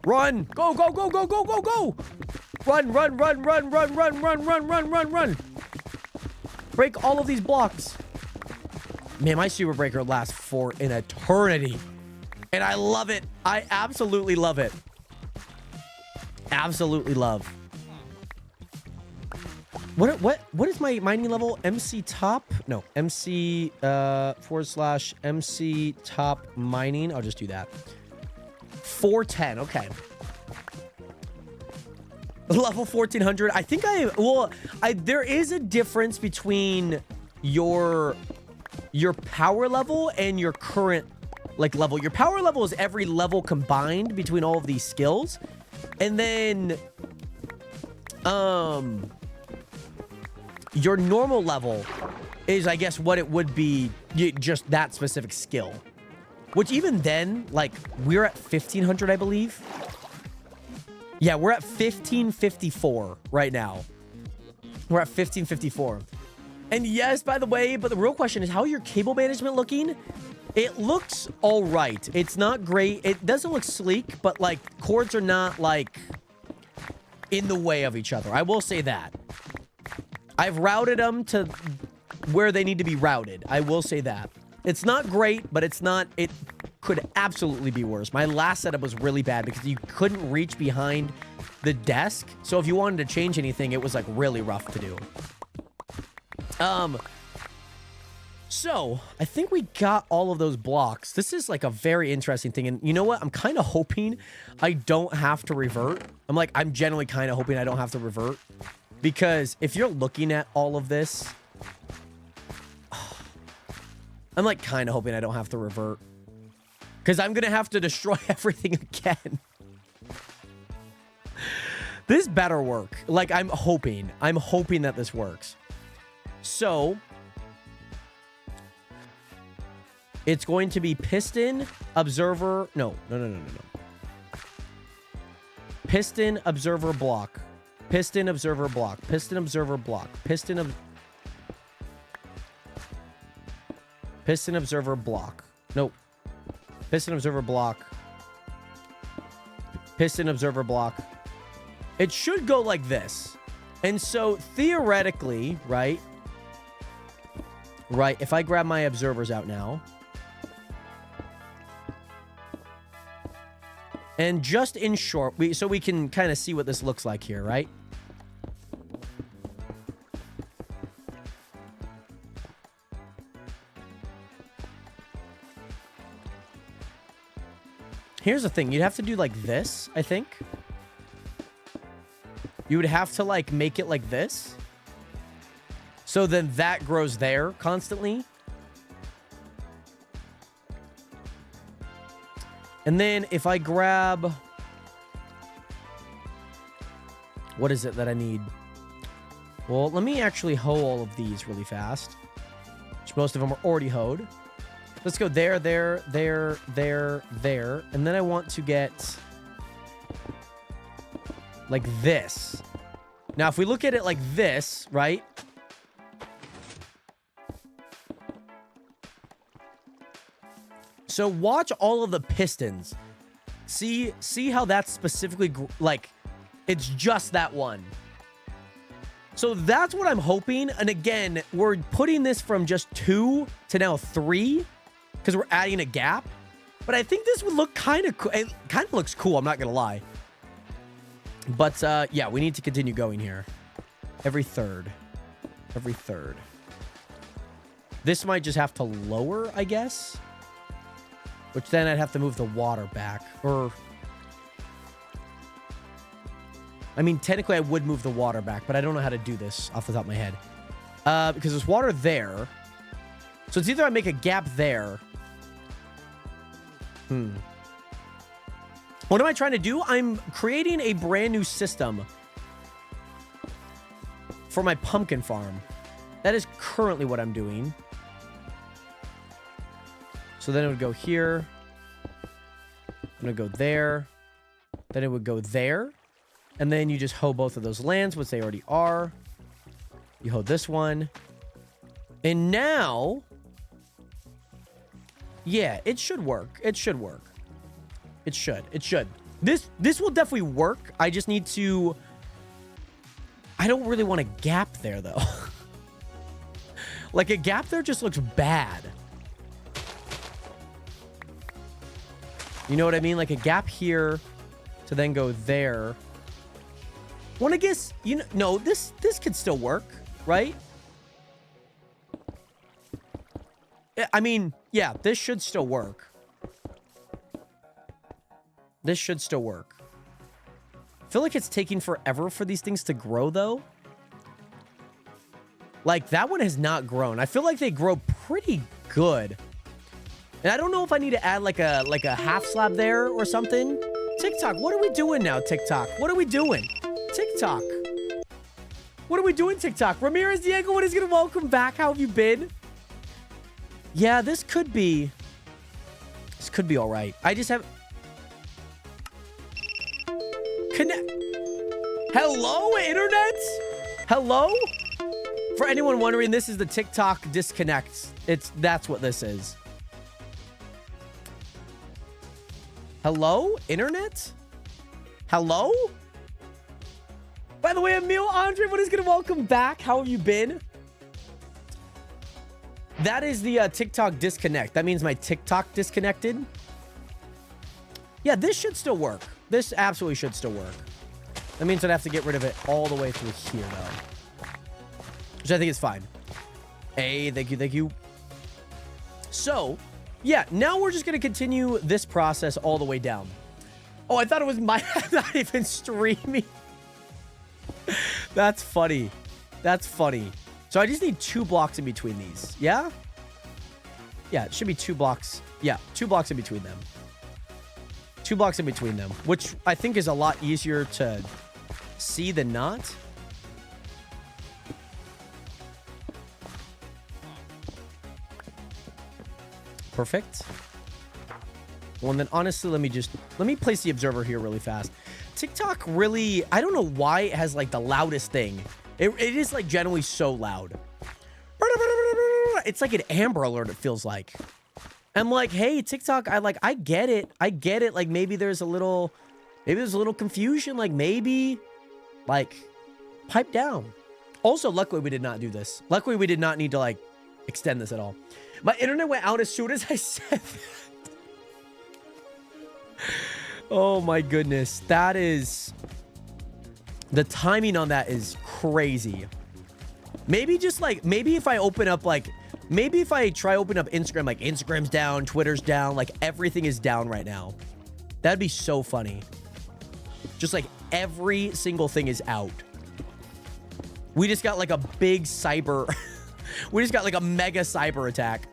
Run! Go, go, go, go, go, go, go! Run, run, run, run, run, run, run, run, run, run, run. Break all of these blocks. Man, my super breaker lasts for an eternity. And I love it. I absolutely love it. Absolutely love. What is my mining level? MC top? No, MC / MC top mining. I'll just do that. 410. Okay. Level 1400. I think there is a difference between your power level and your current like level. Your power level is every level combined between all of these skills. And then your normal level is, I guess, what it would be, just that specific skill. Which even then, like, we're at 1500, I believe. Yeah, we're at 1554 right now. We're at 1554. And yes, by the way, but the real question is, how your cable management looking? It looks all right. It's not great. It doesn't look sleek, but, like, cords are not, like, in the way of each other. I will say that. I've routed them to where they need to be routed. I will say that. It's not great, but it's not... It could absolutely be worse. My last setup was really bad because you couldn't reach behind the desk. So if you wanted to change anything, it was, like, really rough to do. So, I think we got all of those blocks. This is, like, a very interesting thing. And you know what? I'm kind of hoping I don't have to revert. I'm genuinely kind of hoping I don't have to revert. Because if you're looking at all of this, I'm, like, kind of hoping I don't have to revert. Because I'm going to have to destroy everything again. This better work. Like, I'm hoping that this works. So, it's going to be piston, observer. No. Piston, observer, block. Piston, observer, block. Piston, observer, block. Piston, observer, block. Nope. Piston, observer, block. Piston, observer, block. It should go like this. And so, theoretically, right? Right, if I grab my observers out now. And just in short, so we can kind of see what this looks like here, right? Here's the thing. You'd have to do like this, I think. You would have to, like, make it like this. So then that grows there constantly. And then if I grab... What is it that I need? Well, let me actually hoe all of these really fast. Which most of them are already hoed. Let's go there, there, there, there, there. And then I want to get... like this. Now, if we look at it like this, right? So watch all of the pistons. See how that's specifically, like, it's just that one. So that's what I'm hoping. And again, we're putting this from just 2 to now 3 because we're adding a gap. But I think this would look kind of cool. It kind of looks cool, I'm not going to lie. But, yeah, we need to continue going here. Every third. Every third. This might just have to lower, I guess. Which then I'd have to move the water back. Or... I mean, technically I would move the water back, but I don't know how to do this off the top of my head. Because there's water there. So it's either I make a gap there. What am I trying to do? I'm creating a brand new system for my pumpkin farm. That is currently what I'm doing. So then it would go here. And it would go there. Then it would go there. And then you just hoe both of those lands, which they already are. You hoe this one. And now... yeah, it should work. It should work. It should. It should. This will definitely work. I just need to... I don't really want a gap there, though. Like, a gap there just looks bad. You know what I mean? Like a gap here to then go there. Want to guess, you know, no, this could still work, right? I mean, yeah, this should still work. This should still work. I feel like it's taking forever for these things to grow, though. Like, that one has not grown. I feel like they grow pretty good. And I don't know if I need to add like a half slab there or something. TikTok, what are we doing now, TikTok? What are we doing? TikTok. What are we doing, TikTok? Ramirez Diego, what is gonna welcome back? How have you been? Yeah, this could be all right. I just have connect. Hello, internet? Hello? For anyone wondering, this is the TikTok disconnect. That's what this is. Hello, internet? Hello? By the way, Emil Andre, what is gonna welcome back? How have you been? That is the TikTok disconnect. That means my TikTok disconnected. Yeah, this should still work. This absolutely should still work. That means I'd have to get rid of it all the way through here, though. Which I think is fine. Hey, thank you, thank you. So, yeah, now we're just going to continue this process all the way down. Oh, I thought it was my... I'm not even streaming. That's funny. That's funny. So I just need 2 blocks in between these. Yeah? Yeah, it should be 2 blocks. Yeah, 2 blocks in between them. 2 blocks in between them, which I think is a lot easier to see than not. Perfect. Well, and then honestly, let me place the observer here really fast. TikTok really, I don't know why it has like the loudest thing. It is like generally so loud. It's like an Amber Alert, it feels like. I'm like, hey, TikTok, I get it. I get it. Like maybe there's a little confusion. Like maybe, like, pipe down. Also, luckily we did not do this. Luckily we did not need to like extend this at all. My internet went out as soon as I said that. Oh my goodness. That is... The timing on that is crazy. Maybe just like... Maybe if I open up like... Maybe if I try open up Instagram, like Instagram's down, Twitter's down, like everything is down right now. That'd be so funny. Just like every single thing is out. We just got like a big cyber... We just got like a mega cyber attack.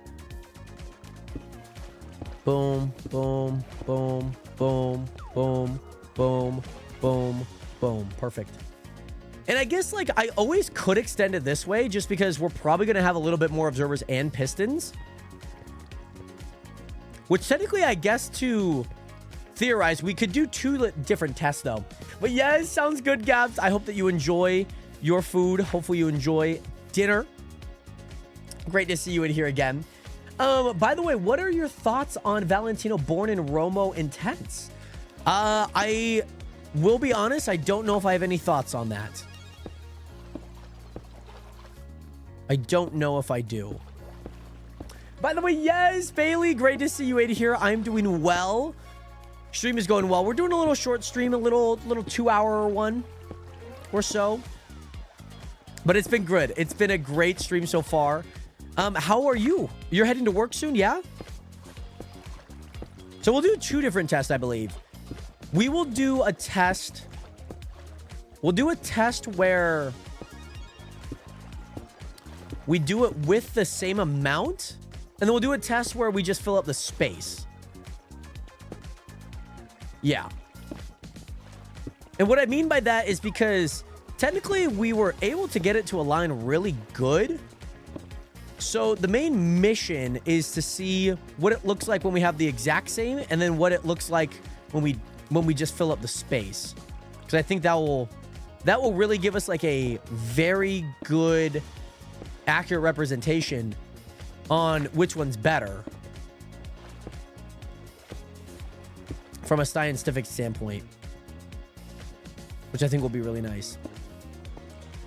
Boom, boom, boom, boom, boom, boom, boom, boom. Perfect. And I guess like I always could extend it this way just because we're probably going to have a little bit more observers and pistons. Which technically, I guess to theorize, we could do 2 different tests though. But yes, sounds good, Gabs. I hope that you enjoy your food. Hopefully you enjoy dinner. Great to see you in here again. By the way, what are your thoughts on Valentino Born in Romo Intense? I will be honest, I don't know if I have any thoughts on that. I don't know if I do. By the way, yes, Bailey, great to see you in here. I'm doing well. Stream is going well. We're doing a little short stream, a little 2-hour one or so. But it's been good. It's been a great stream so far. How are you? You're heading to work soon, yeah? So we'll do 2 different tests, I believe. We will do a test. We'll do a test where we do it with the same amount. And then we'll do a test where we just fill up the space. Yeah. And what I mean by that is because technically we were able to get it to align really good. So the main mission is to see what it looks like when we have the exact same, and then what it looks like when we just fill up the space. Because I think that will really give us like a very good, accurate representation on which one's better from a scientific standpoint, which I think will be really nice.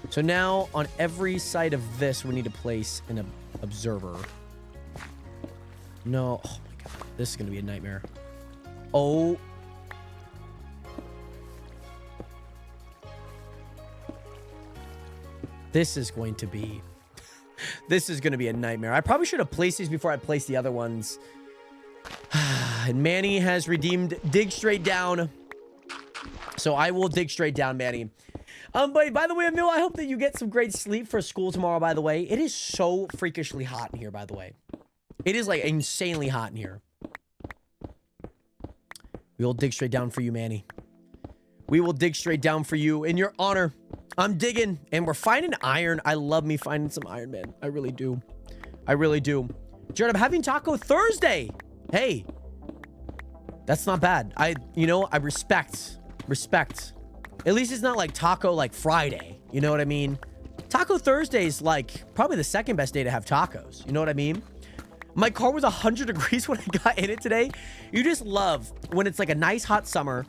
So now on every side of this, we need to place an observer. No, oh my God, this is going to be a nightmare. Oh. This is going to be... This is going to be a nightmare. I probably should have placed these before I placed the other ones. And Manny has redeemed dig straight down. So I will dig straight down, Manny. But by the way, Emil, I hope that you get some great sleep for school tomorrow, by the way. It is so freakishly hot in here, by the way. It is, like, insanely hot in here. We will dig straight down for you, Manny. We will dig straight down for you in your honor. I'm digging, and we're finding iron. I love me finding some iron, man. I really do. I really do. Jared, I'm having Taco Thursday. Hey, that's not bad. You know, I respect. At least it's not like Taco like Friday. You know what I mean? Taco Thursday is like probably the second best day to have tacos. You know what I mean? My car was 100 degrees when I got in it today. You just love when it's like a nice hot summer.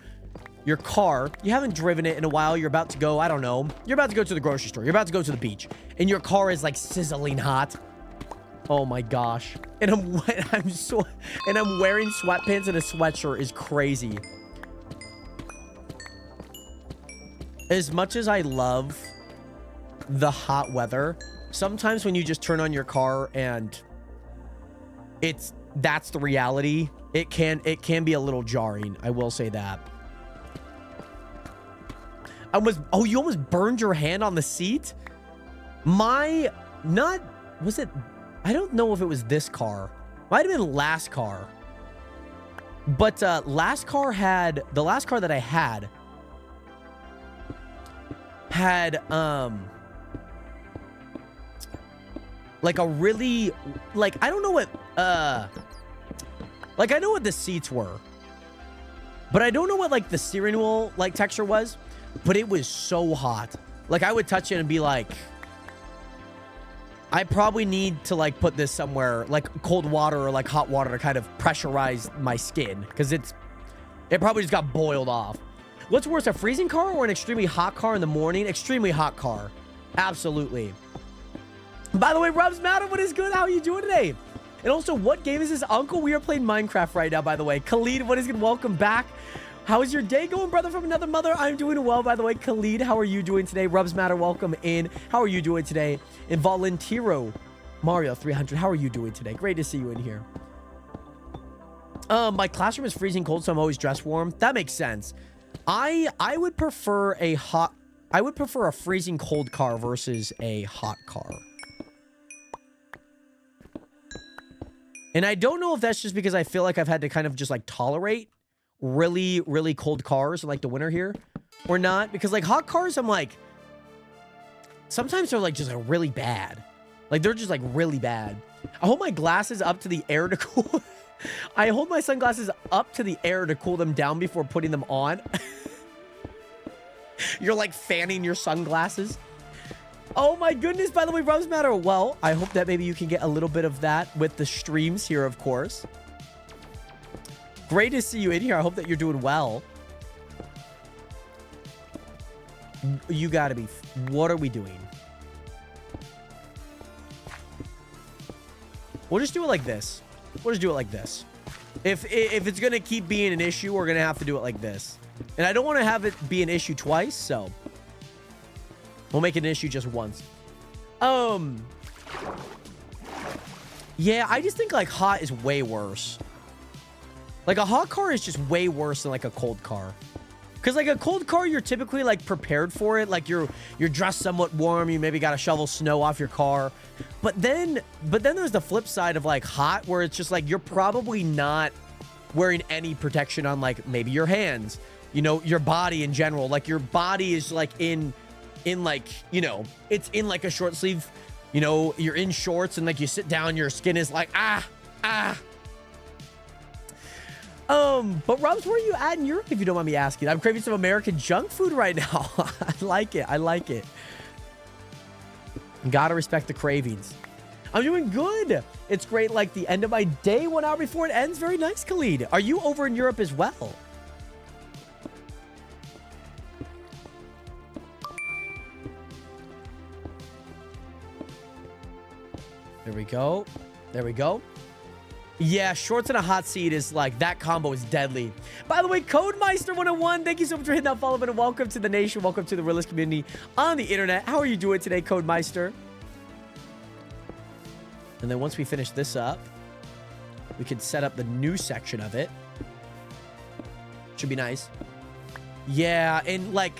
Your car, you haven't driven it in a while. You're about to go, I don't know. You're about to go to the grocery store. You're about to go to the beach. And your car is like sizzling hot. Oh my gosh. And I'm wearing sweatpants and a sweatshirt is crazy. As much as I love the hot weather, sometimes when you just turn on your car and that's the reality, it can be a little jarring. I will say that. Oh, you almost burned your hand on the seat? I don't know if it was this car. Might have been last car. But the last car that I had like a really, like, I don't know what, like, I know what the seats were, but I don't know what, like, the steering wheel, like, texture was, but it was so hot. Like, I would touch it and be like, I probably need to, like, put this somewhere, like, cold water or, like, hot water to kind of pressurize my skin, because it probably just got boiled off. What's worse, a freezing car or an extremely hot car in the morning? Extremely hot car. Absolutely. By the way, Rubs Matter, what is good? How are you doing today? And also, what game is this, Uncle? We are playing Minecraft right now, by the way. Khalid, what is good? Welcome back. How is your day going, brother from another mother? I'm doing well, by the way. Khalid, how are you doing today? Rubs Matter, welcome in. How are you doing today? And Volantiro Mario 300, how are you doing today? Great to see you in here. My classroom is freezing cold, so I'm always dressed warm. That makes sense. I would prefer a freezing cold car versus a hot car. And I don't know if that's just because I feel like I've had to kind of just like tolerate really, really cold cars in like the winter here or not. Because like hot cars, I'm like, sometimes they're like just like really bad. Like they're just like really bad. I hold my glasses up to the air to cool. I hold my sunglasses up to the air to cool them down before putting them on. You're like fanning your sunglasses. Oh my goodness, by the way, Rubs Matter. Well, I hope that maybe you can get a little bit of that with the streams here, of course. Great to see you in here. I hope that you're doing well. You gotta be. What are we doing? We'll just do it like this. We'll just do it like this. If it's gonna keep being an issue, we're gonna have to do it like this. And I don't want to have it be an issue twice, so we'll make it an issue just once. Yeah, I just think like hot is way worse. Like a hot car is just way worse than like a cold car. Because like a cold car, you're typically like prepared for it. Like you're dressed somewhat warm. You maybe got to shovel snow off your car. But then there's the flip side of like hot, where it's just like you're probably not wearing any protection on like maybe your hands, you know, your body in general. Like your body is like in like, you know, it's in like a short sleeve, you know, you're in shorts and like you sit down, your skin is like, but Rubs, where are you at in Europe, if you don't mind me asking? I'm craving some American junk food right now. I like it. I like it. Gotta respect the cravings. I'm doing good. It's great, like the end of my day 1 hour before it ends. Very nice, Khalid. Are you over in Europe as well? There we go. There we go. Yeah, shorts and a hot seat is like, that combo is deadly. By the way, Codemeister 101, thank you so much for hitting that follow button. Welcome to the nation. Welcome to the realist community on the internet. How are you doing today, Codemeister? And then once we finish this up, we could set up the new section of it. Should be nice. Yeah, and like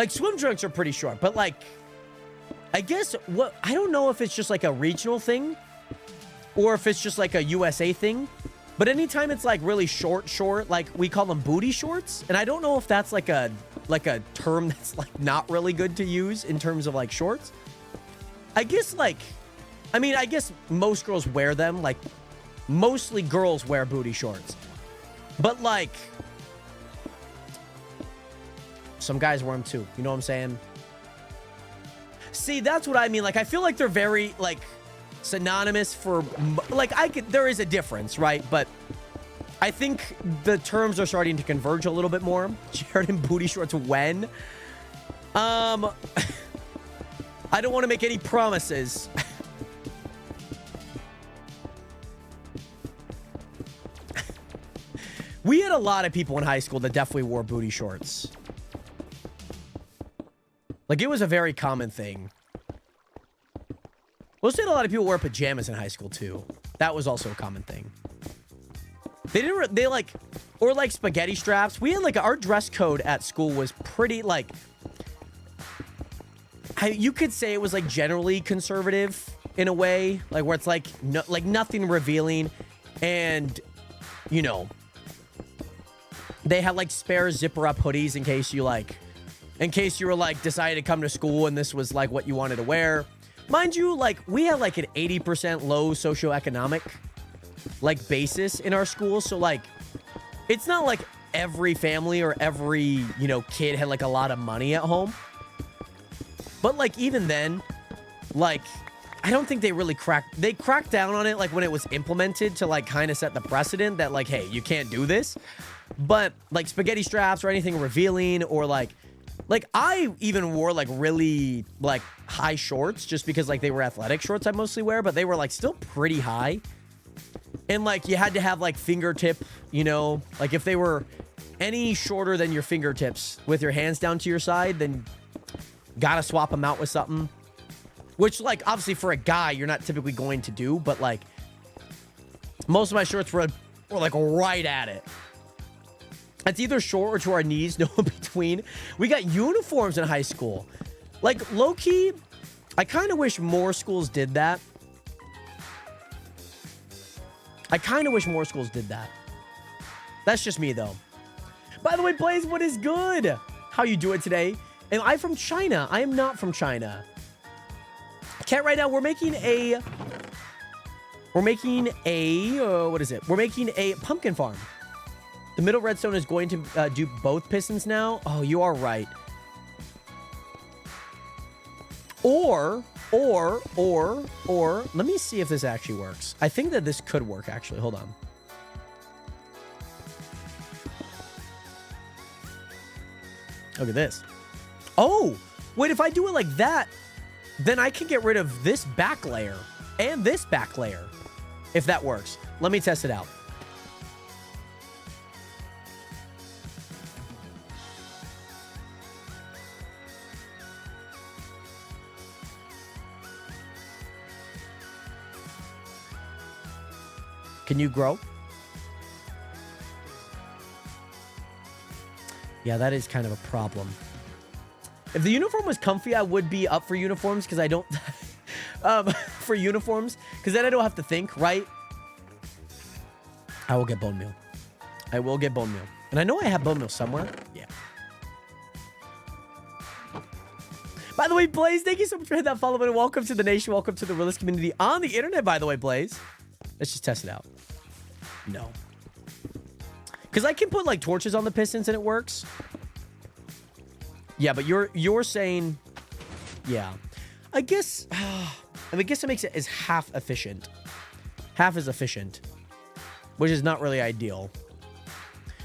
swim trunks are pretty short, but like, I guess I don't know if it's just like a regional thing or if it's just like a USA thing, but anytime it's like really short, like we call them booty shorts. And I don't know if that's like a term that's like not really good to use in terms of like shorts. I guess like, I mean, I guess most girls wear them, like mostly girls wear booty shorts, but like some guys wear them too. You know what I'm saying? See, that's what I mean. Like, I feel like they're very like synonymous for like, there is a difference, right? But I think the terms are starting to converge a little bit more. Jared in booty shorts when? I don't want to make any promises. We had a lot of people in high school that definitely wore booty shorts. Like, it was a very common thing. We also had a lot of people wear pajamas in high school, too. That was also a common thing. They like, or like spaghetti straps. We had like, our dress code at school was pretty like, you could say it was like generally conservative in a way, like where it's like, no, like nothing revealing. And, you know, they had like spare zipper up hoodies in case you were like decided to come to school and this was like what you wanted to wear. Mind you, like we had like an 80% low socioeconomic like basis in our school. So like, it's not like every family or every, you know, kid had like a lot of money at home. But like, even then, like, I don't think they really they cracked down on it like when it was implemented to like kind of set the precedent that like, hey, you can't do this. But like spaghetti straps or anything revealing or like I even wore like really like high shorts just because like they were athletic shorts I mostly wear, but they were like still pretty high. And like you had to have like fingertip, you know, like if they were any shorter than your fingertips with your hands down to your side, then gotta swap them out with something. Which like obviously for a guy, you're not typically going to do, but like most of my shorts were like right at it. It's either short or to our knees, no in between. We got uniforms in high school. Like, low-key, I kind of wish more schools did that. That's just me, though. By the way, Blaze, what is good? How you doing today? Am I from China? I am not from China. Cat, right now, we're making a, what is it? We're making a pumpkin farm. The middle redstone is going to do both pistons now. Oh, you are right. Or, let me see if this actually works. I think that this could work, actually. Hold on. Look at this. Oh, wait, if I do it like that, then I can get rid of this back layer and this back layer, if that works. Let me test it out. Can you grow? Yeah, that is kind of a problem. If the uniform was comfy, I would be up for uniforms because I don't... for uniforms, because then I don't have to think, right? I will get bone meal. I will get bone meal. And I know I have bone meal somewhere. Yeah. By the way, Blaze, thank you so much for hitting that follow button. Welcome to the nation. Welcome to the realist community on the internet, by the way, Blaze. Let's just test it out. No. Because I can put, like, torches on the pistons and it works. Yeah, but you're saying... Yeah. I guess... I guess it makes it as half efficient. Half as efficient. Which is not really ideal.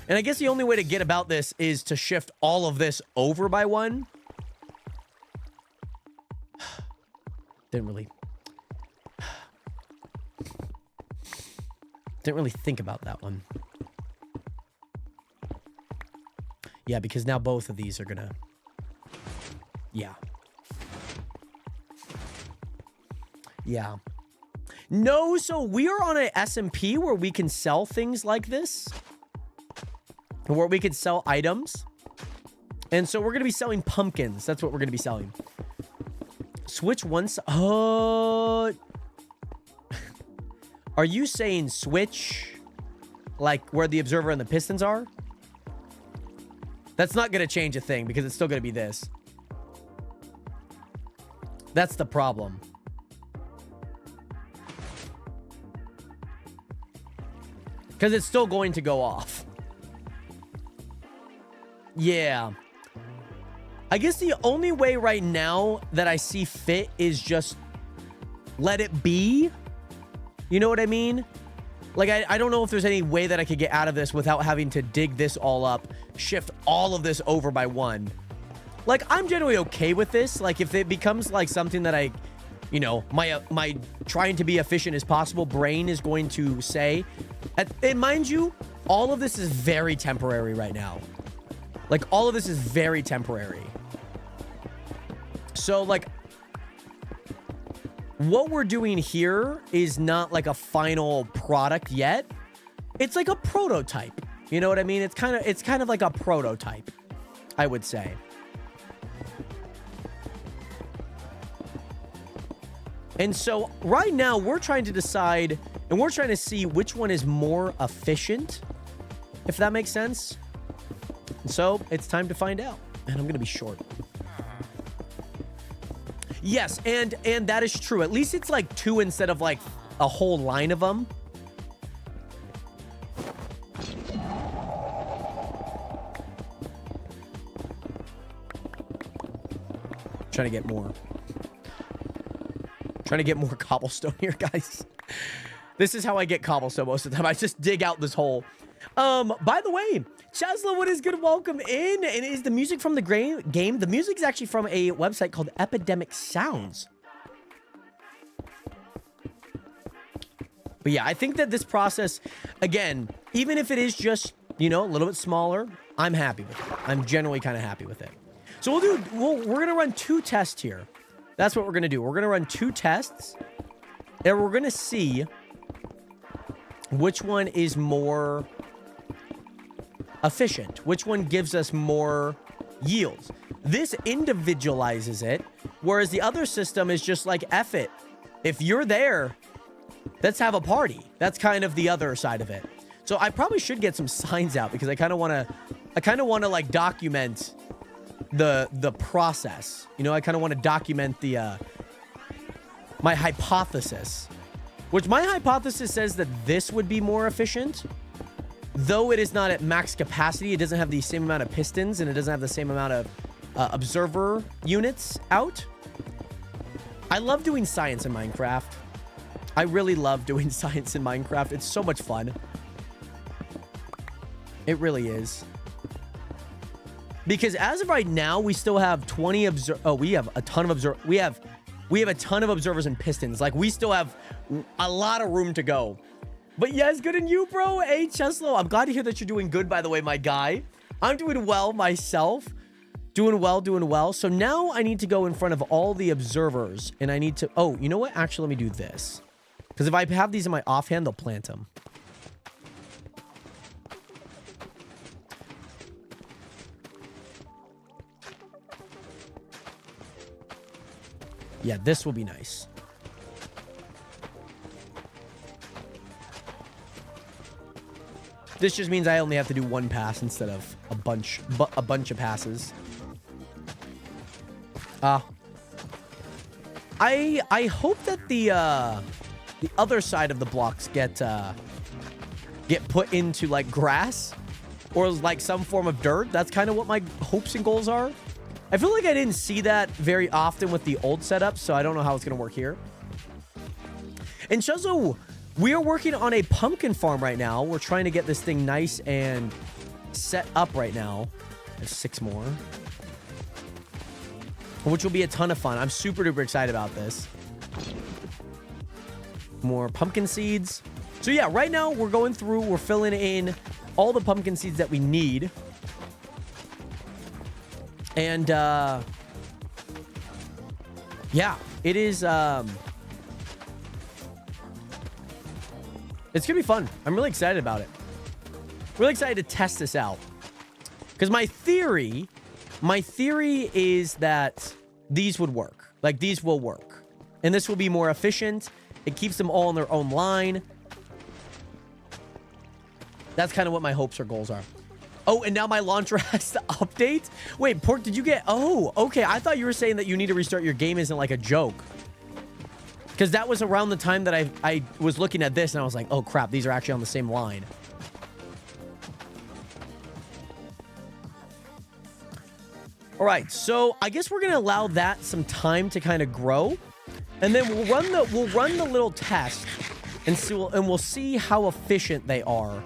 And I guess the only way to get about this is to shift all of this over by one. Didn't really... Didn't really think about that one. Yeah, because now both of these are gonna... Yeah. Yeah. No, so we are on a SMP where we can sell things like this. Where we can sell items. And so we're going to be selling pumpkins. That's what we're going to be selling. Switch once. Are you saying switch like where the observer and the pistons are? That's not going to change a thing because it's still going to be this. That's the problem. Because it's still going to go off. Yeah. I guess the only way right now that I see fit is just let it be. You know what I mean? Like, I don't know if there's any way that I could get out of this without having to dig this all up, shift all of this over by one. Like, I'm generally okay with this. Like, if it becomes like something that I, you know, my trying to be efficient as possible brain is going to say. And mind you, all of this is very temporary right now. Like, all of this is very temporary. So, like, what we're doing here is not like a final product yet. It's like a prototype. You know what I mean? It's kind of like a prototype, I would say. And so right now we're trying to decide and we're trying to see which one is more efficient, if that makes sense. And so it's time to find out. And I'm going to be short. Yes, and that is true. At least it's like 2 instead of like a whole line of them. Trying to get more. Trying to get more cobblestone here, guys. This is how I get cobblestone most of the time. I just dig out this hole. By the way, Chesla, what is good? Welcome in. And is the music from the game? The music is actually from a website called Epidemic Sounds. But yeah, I think that this process, again, even if it is just, you know, a little bit smaller, I'm happy with it. I'm generally kind of happy with it. So we're going to run 2 tests here. That's what we're going to do. We're going to run 2 tests. And we're going to see which one is more efficient, which one gives us more yields. This individualizes it, whereas the other system is just like, F it. If you're there, let's have a party. That's kind of the other side of it. So I probably should get some signs out because I kind of want to like document the process. You know, I kind of want to document the my hypothesis, which my hypothesis says that this would be more efficient. Though it is not at max capacity, it doesn't have the same amount of pistons and it doesn't have the same amount of observer units out. I love doing science in Minecraft. I really love doing science in Minecraft. It's so much fun. It really is. Because as of right now, we still have 20 we have a ton of we have a ton of observers and pistons. Like, we still have a lot of room to go. But yes, good in you, bro. Hey, Cheslo, I'm glad to hear that you're doing good, by the way, my guy. I'm doing well myself. Doing well, doing well. So now I need to go in front of all the observers. And I need to... Oh, you know what? Actually, let me do this. Because if I have these in my offhand, they'll plant them. Yeah, this will be nice. This just means I only have to do 1 pass instead of a bunch of passes. I hope that the other side of the blocks get put into like grass or like some form of dirt. That's kind of what my hopes and goals are. I feel like I didn't see that very often with the old setup, so I don't know how it's gonna work here. And Shuzo, we are working on a pumpkin farm right now. We're trying to get this thing nice and set up right now. There's 6 more. Which will be a ton of fun. I'm super duper excited about this. More pumpkin seeds. So yeah, right now we're going through, we're filling in all the pumpkin seeds that we need. And yeah, it is it's gonna be fun. I'm really excited about it. Really excited to test this out. Because my theory is that these would work. Like, these will work. And this will be more efficient. It keeps them all in their own line. That's kind of what my hopes or goals are. Oh, and now my launcher has to update? Wait, Pork, did you get... Oh, okay. I thought you were saying that you need to restart your game isn't like a joke. Because that was around the time that I was looking at this, and I was like, oh, crap. These are actually on the same line. All right, so I guess we're going to allow that some time to kind of grow. And then we'll run the little test and we'll see how efficient they are.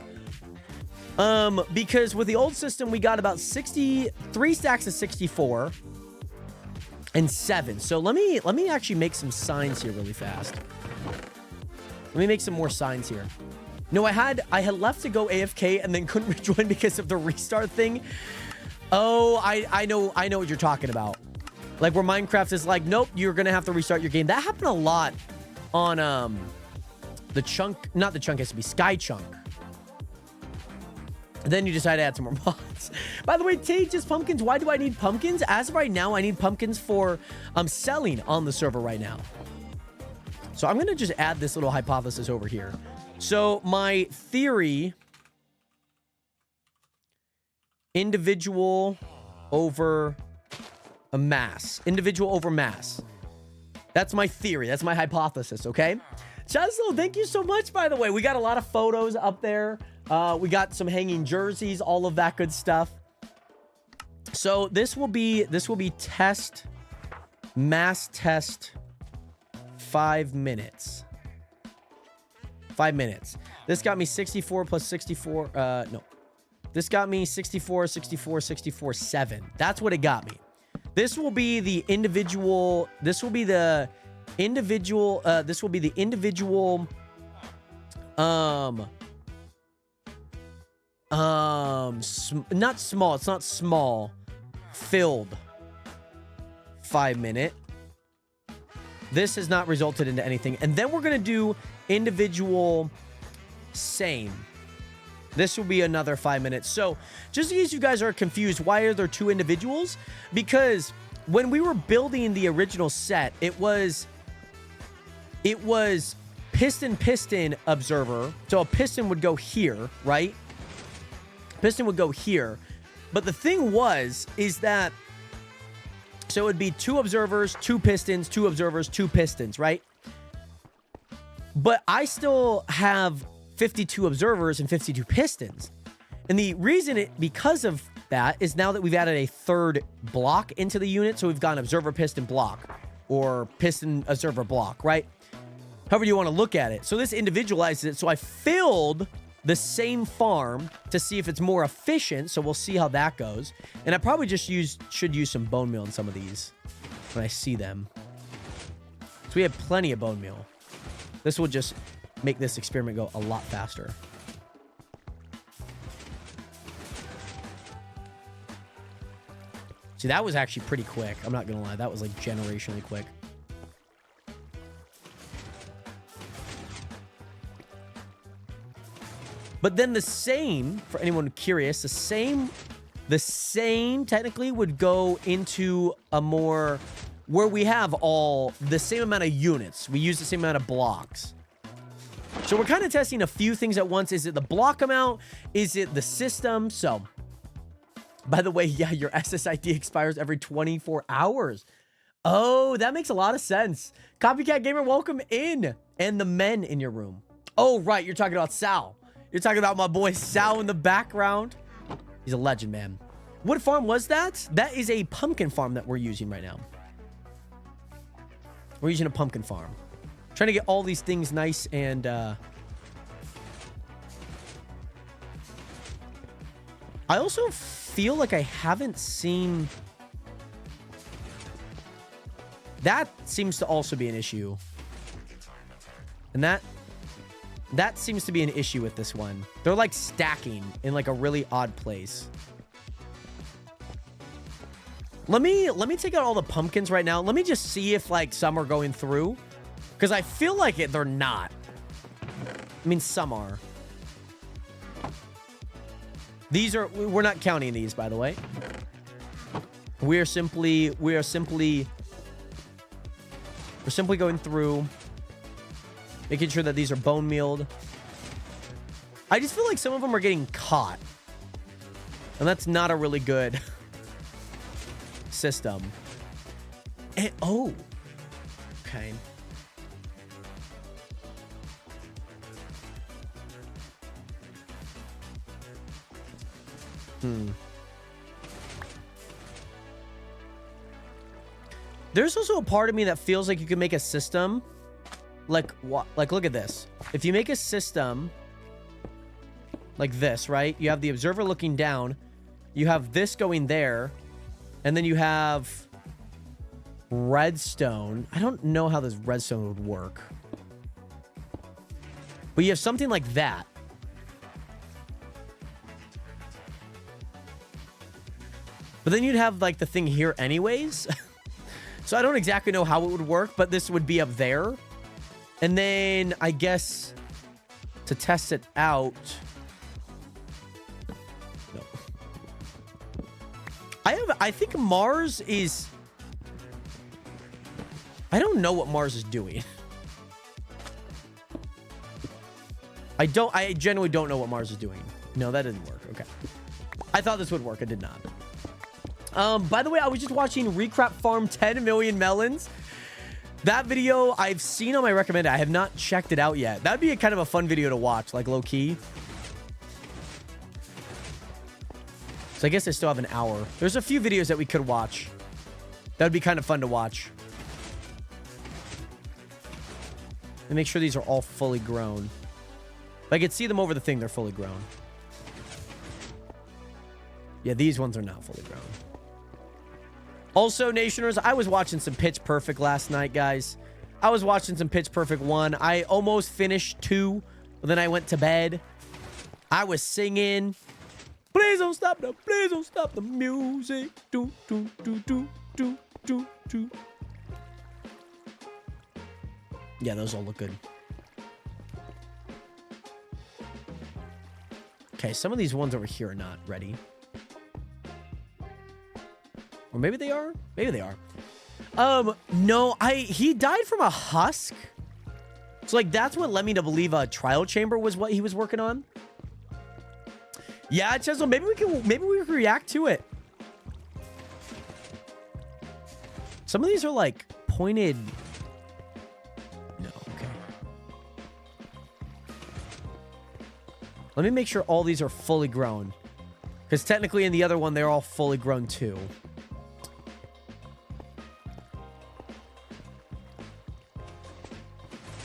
Because with the old system, we got about 3 stacks of 64 and 7. So let me actually make some signs here really fast. Let me make some more signs here. No, I had left to go AFK and then couldn't rejoin because of the restart thing. Oh, I know what you're talking about. Like where Minecraft is like, nope, you're gonna have to restart your game. That happened a lot on the chunk, not the chunk, it has to be Sky Chunk. And then you decide to add some more mods. By the way, Tage's pumpkins. Why do I need pumpkins? As of right now, I need pumpkins for selling on the server right now. So I'm gonna just add this little hypothesis over here. So my theory, individual over a mass. Individual over mass. That's my theory. That's my hypothesis, okay? Cheslo, thank you so much, by the way. We got a lot of photos up there. We got some hanging jerseys, all of that good stuff. So this will be test, mass test, 5 minutes. 5 minutes. This got me 64 plus 64. No. This got me 64, 64, 64, 7. That's what it got me. This will be the individual. This will be the individual. This will be the individual. Not small. It's not small. Filled. 5 minute. This has not resulted into anything. And then we're going to do individual same. This will be another 5 minutes. So just in case you guys are confused, why are there 2 individuals? Because when we were building the original set, it was piston observer. So a piston would go here, right? Piston would go here. But the thing is that, so it would be 2 observers, 2 pistons, 2 observers, 2 pistons, right? But I still have 52 observers and 52 pistons. And the reason because of that is now that we've added a 3rd block into the unit. So we've got an observer piston block or piston observer block, right? However you want to look at it. So this individualizes it. So I filled the same farm to see if it's more efficient. So we'll see how that goes. And I probably just should use some bone meal in some of these when I see them. So we have plenty of bone meal. This will just make this experiment go a lot faster. See, that was actually pretty quick. I'm not gonna lie. That was like generationally quick. But then the same, for anyone curious, the same technically would go into a more, where we have all the same amount of units. We use the same amount of blocks. So we're kind of testing a few things at once. Is it the block amount? Is it the system? So, by the way, yeah, your SSID expires every 24 hours. Oh, that makes a lot of sense. Copycat Gamer, welcome in. And the men in your room. Oh, right. You're talking about Sal. You're talking about my boy Sal in the background. He's a legend, man. What farm was that? That is a pumpkin farm that we're using right now. We're using a pumpkin farm. Trying to get all these things nice and I also feel like I haven't seen, that seems to also be an issue. And that That seems to be an issue with this one. They're like stacking in like a really odd place. Let me take out all the pumpkins right now. Let me just see if like some are going through. Because I feel like they're not. I mean, some are. These are, we're not counting these, by the way. We're simply going through, making sure that these are bone mealed. I just feel like some of them are getting caught. And that's not a really good system. And, oh. Okay. There's also a part of me that feels like you can make a system like what? Like, look at this. If you make a system like this, right? You have the observer looking down. You have this going there. And then you have redstone. I don't know how this redstone would work. But you have something like that. But then you'd have like the thing here anyways. So I don't exactly know how it would work, but this would be up there. And then I guess to test it out. No. I think Mars is, I don't know what Mars is doing. I genuinely don't know what Mars is doing. No, that didn't work. Okay. I thought this would work. It did not. By the way, I was just watching Recrap Farm 10 million melons. That video I've seen on my recommended. I have not checked it out yet. That'd be a kind of a fun video to watch, like low key. So I guess I still have an hour. There's a few videos that we could watch. That'd be kind of fun to watch. And make sure these are all fully grown. If I could see them over the thing, they're fully grown. Yeah, these ones are not fully grown. Also, Nationers, I was watching some Pitch Perfect last night, guys. I was watching some Pitch Perfect 1. I almost finished 2, but then I went to bed. I was singing. Please don't stop the music. Do, do, do, do, do, do, do. Yeah, those all look good. Okay, some of these ones over here are not ready. Or maybe they are. Maybe they are. No, he died from a husk. So like that's what led me to believe a trial chamber was what he was working on. Yeah, Chesel, maybe we can react to it. Some of these are like pointed. No, okay. Let me make sure all these are fully grown. Because technically in the other one, they're all fully grown too.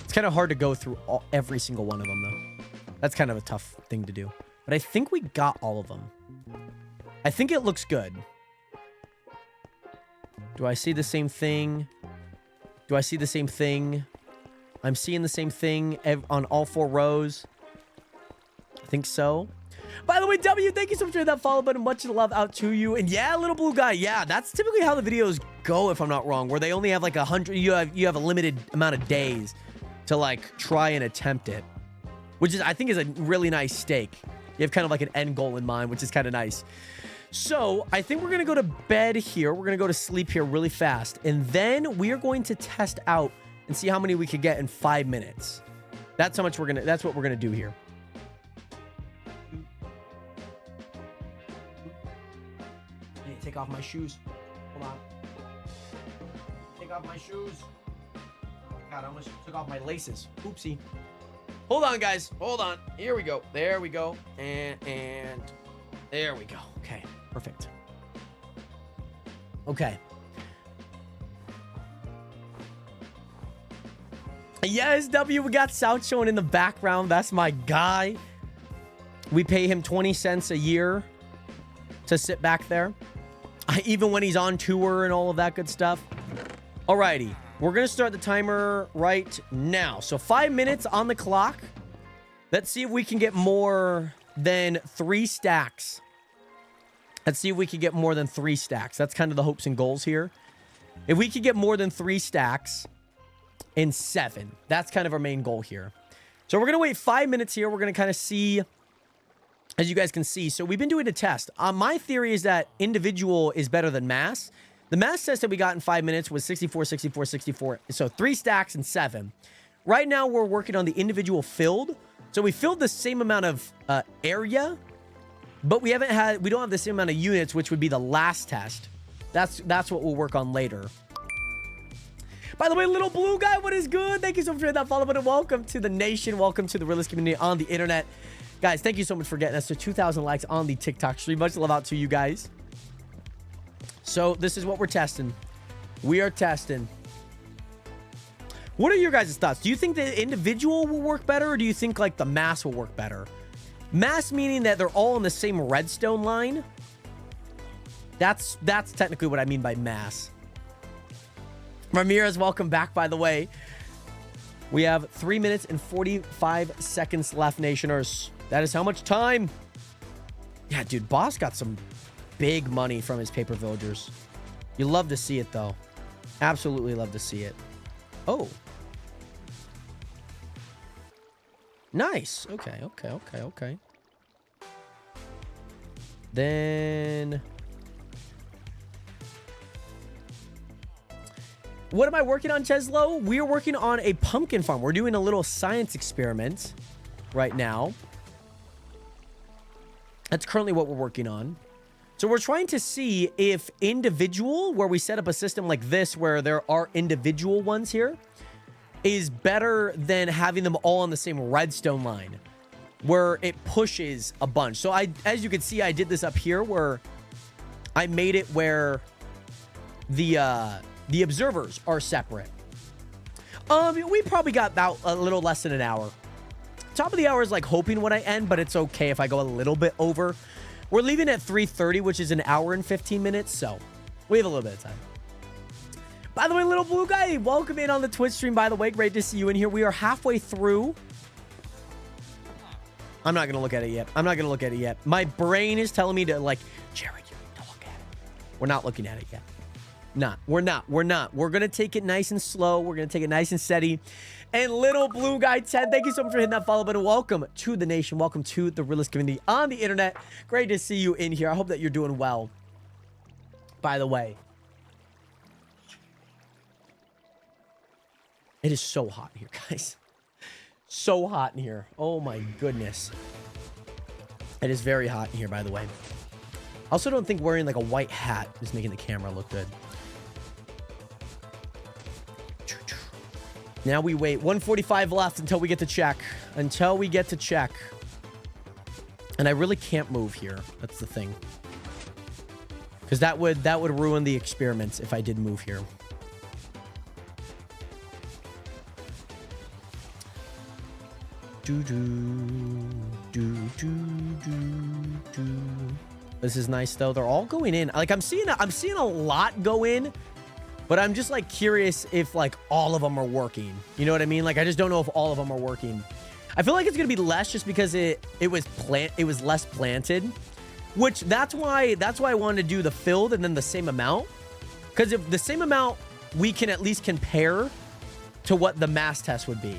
It's kind of hard to go through every single one of them, though. That's kind of a tough thing to do. But I think we got all of them. I think it looks good. Do I see the same thing? Do I see the same thing? I'm seeing the same thing on all 4 rows. I think so. By the way, W, thank you so much for that follow button. Much love out to you. And yeah, little blue guy. Yeah, that's typically how the videos go, if I'm not wrong. Where they only have like 100. You have a limited amount of days to like try and attempt it. Which is, I think, is a really nice stake. You have kind of like an end goal in mind, which is kind of nice. So I think we're going to go to bed here. We're going to go to sleep here really fast. And then we are going to test out and see how many we could get in 5 minutes. That's how much that's what we're going to do here. I need to take off my shoes. Hold on. Take off my shoes. God, I almost took off my laces. Oopsie. Hold on, guys. Hold on. Here we go. There we go. And there we go. Okay. Perfect. Okay. Yes, W. We got South showing in the background. That's my guy. We pay him 20 cents a year to sit back there. Even when he's on tour and all of that good stuff. Alrighty. We're going to start the timer right now. So 5 minutes on the clock. Let's see if we can get more than 3 stacks. Let's see if we can get more than 3 stacks. That's kind of the hopes and goals here. If we could get more than 3 stacks in 7, that's kind of our main goal here. So we're going to wait 5 minutes here. We're going to kind of see, as you guys can see. So we've been doing a test. My theory is that individual is better than mass. The mass test that we got in 5 minutes was 64, 64, 64. So 3 stacks and 7. Right now, we're working on the individual filled. So we filled the same amount of area, but we don't have the same amount of units, which would be the last test. That's what we'll work on later. By the way, little blue guy, what is good? Thank you so much for that follow button. Welcome to the nation. Welcome to the realist community on the internet. Guys, thank you so much for getting us to 2,000 likes on the TikTok stream. Much love out to you guys. So this is what we're testing. We are testing. What are your guys' thoughts? Do you think the individual will work better, or do you think like the mass will work better? Mass meaning that they're all on the same redstone line. That's technically what I mean by mass. Ramirez, welcome back, by the way. We have 3 minutes and 45 seconds left, Nationers. That is how much time. Yeah, dude, Boss got some big money from his paper villagers. You love to see it, though. Absolutely love to see it. Oh. Nice. Okay. Then... what am I working on, Cheslow? We are working on a pumpkin farm. We're doing a little science experiment right now. That's currently what we're working on. So we're trying to see if individual, where we set up a system like this, where there are individual ones here, is better than having them all on the same redstone line, where it pushes a bunch. So as you can see, I did this up here where I made it where the observers are separate. We probably got about a little less than an hour. Top of the hour is like hoping when I end, but it's okay if I go a little bit over. We're leaving at 3:30, which is an hour and 15 minutes, so we have a little bit of time. By the way, little blue guy, welcome in on the Twitch stream, by the way. Great to see you in here. We are halfway through. I'm not going to look at it yet. My brain is telling me to, like, Jared, you need to look at it. We're not looking at it yet. We're not. We're going to take it nice and slow. We're going to take it nice and steady. And little blue guy 10, thank you so much for hitting that follow button. Welcome to the nation. Welcome to the realist community on the internet. Great to see you in here. I hope that you're doing well. By the way, it is so hot in here, guys. So hot in here. Oh my goodness. It is very hot in here, by the way. I also don't think wearing like a white hat is making the camera look good. Now we wait. 1:45 left until we get to check. And I really can't move here. That's the thing. Because that would ruin the experiments if I did move here. This is nice though. They're all going in. Like I'm seeing a lot go in. But I'm just like curious if like all of them are working. You know what I mean? Like I just don't know if all of them are working. I feel like it's gonna be less just because it was less planted, which that's why I wanted to do the filled and then the same amount. Because if the same amount, we can at least compare to what the mass test would be.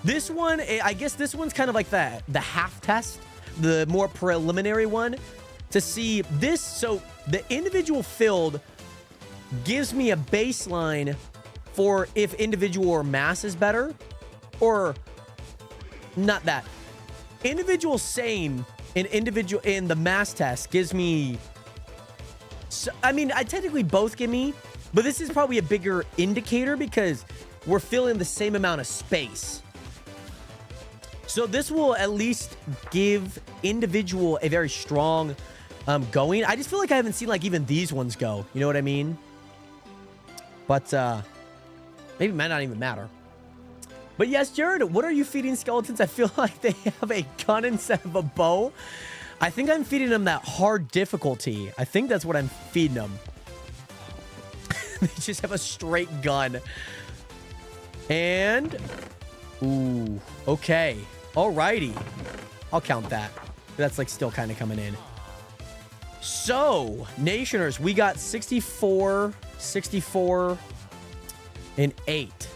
This one, I guess this one's kind of like the half test, the more preliminary one to see this. So the individual filled gives me a baseline for if individual or mass is better, or not that. Individual same and individual in the mass test gives me, so, I mean, I technically both give me, but this is probably a bigger indicator because we're filling the same amount of space. So this will at least give individual a very strong going. I just feel like I haven't seen like even these ones go. You know what I mean? But maybe it might not even matter. But yes, Jared, what are you feeding skeletons? I feel like they have a gun instead of a bow. I think I'm feeding them that hard difficulty. I think that's what I'm feeding them. They just have a straight gun. And Ooh, okay. Alrighty. I'll count that. That's like still kind of coming in. So, Nationers, we got 64, 64, and 8.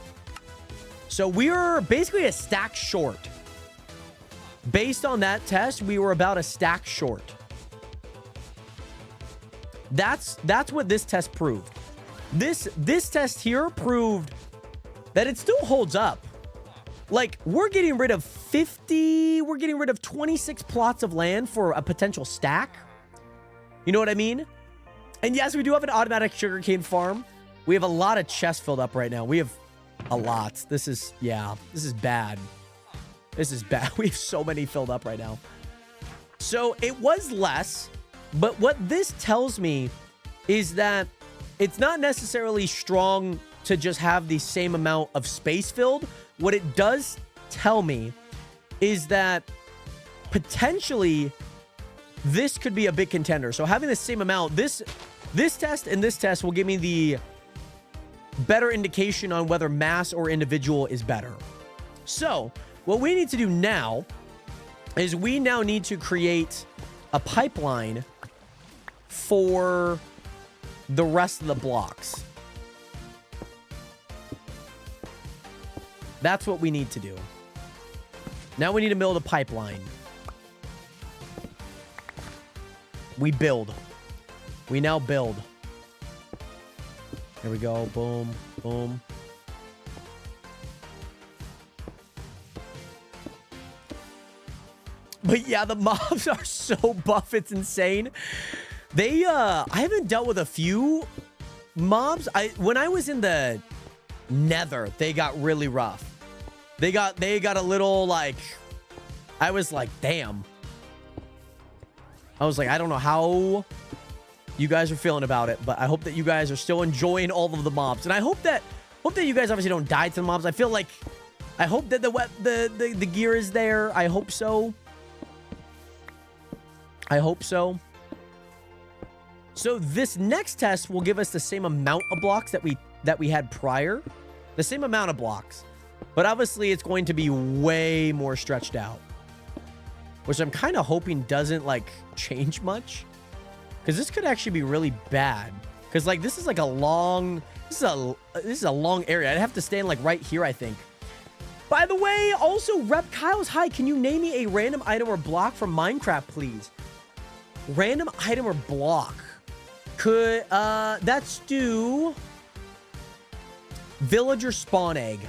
So we are basically a stack short. Based on that test, we were about a stack short. That's what this test proved. This test here proved that it still holds up. Like, we're getting rid of 50, we're getting rid of 26 plots of land for a potential stack. You know what I mean? And yes, we do have an automatic sugarcane farm. We have a lot of chests filled up right now. We have a lot. This is, yeah, this is bad. This is bad. We have so many filled up right now. So it was less, but what this tells me is that it's not necessarily strong to just have the same amount of space filled. What it does tell me is that potentially this could be a big contender. So having the same amount, this test and this test will give me the better indication on whether mass or individual is better. So what we need to do now is we now need to create a pipeline for the rest of the blocks. That's what we need to do. Now we need to build a pipeline. We build. We now build. Here we go. Boom. Boom. But yeah, the mobs are so buff. It's insane. They, I haven't dealt with a few mobs. When I was in the Nether, they got really rough. They got a little, like, I was like, damn. I was like, I don't know how you guys are feeling about it, but I hope that you guys are still enjoying all of the mobs. And I hope that you guys obviously don't die to the mobs. I feel like, I hope that the gear is there. I hope so. I hope so. So this next test will give us the same amount of blocks that we had prior. The same amount of blocks. But obviously it's going to be way more stretched out. Which I'm kind of hoping doesn't like change much. Because this could actually be really bad. Because like this is like a long... This is a long area. I'd have to stand like right here, I think. By the way, also Rep Kyle's, hi, can you name me a random item or block from Minecraft, please? Random item or block. Could that's do villager spawn egg.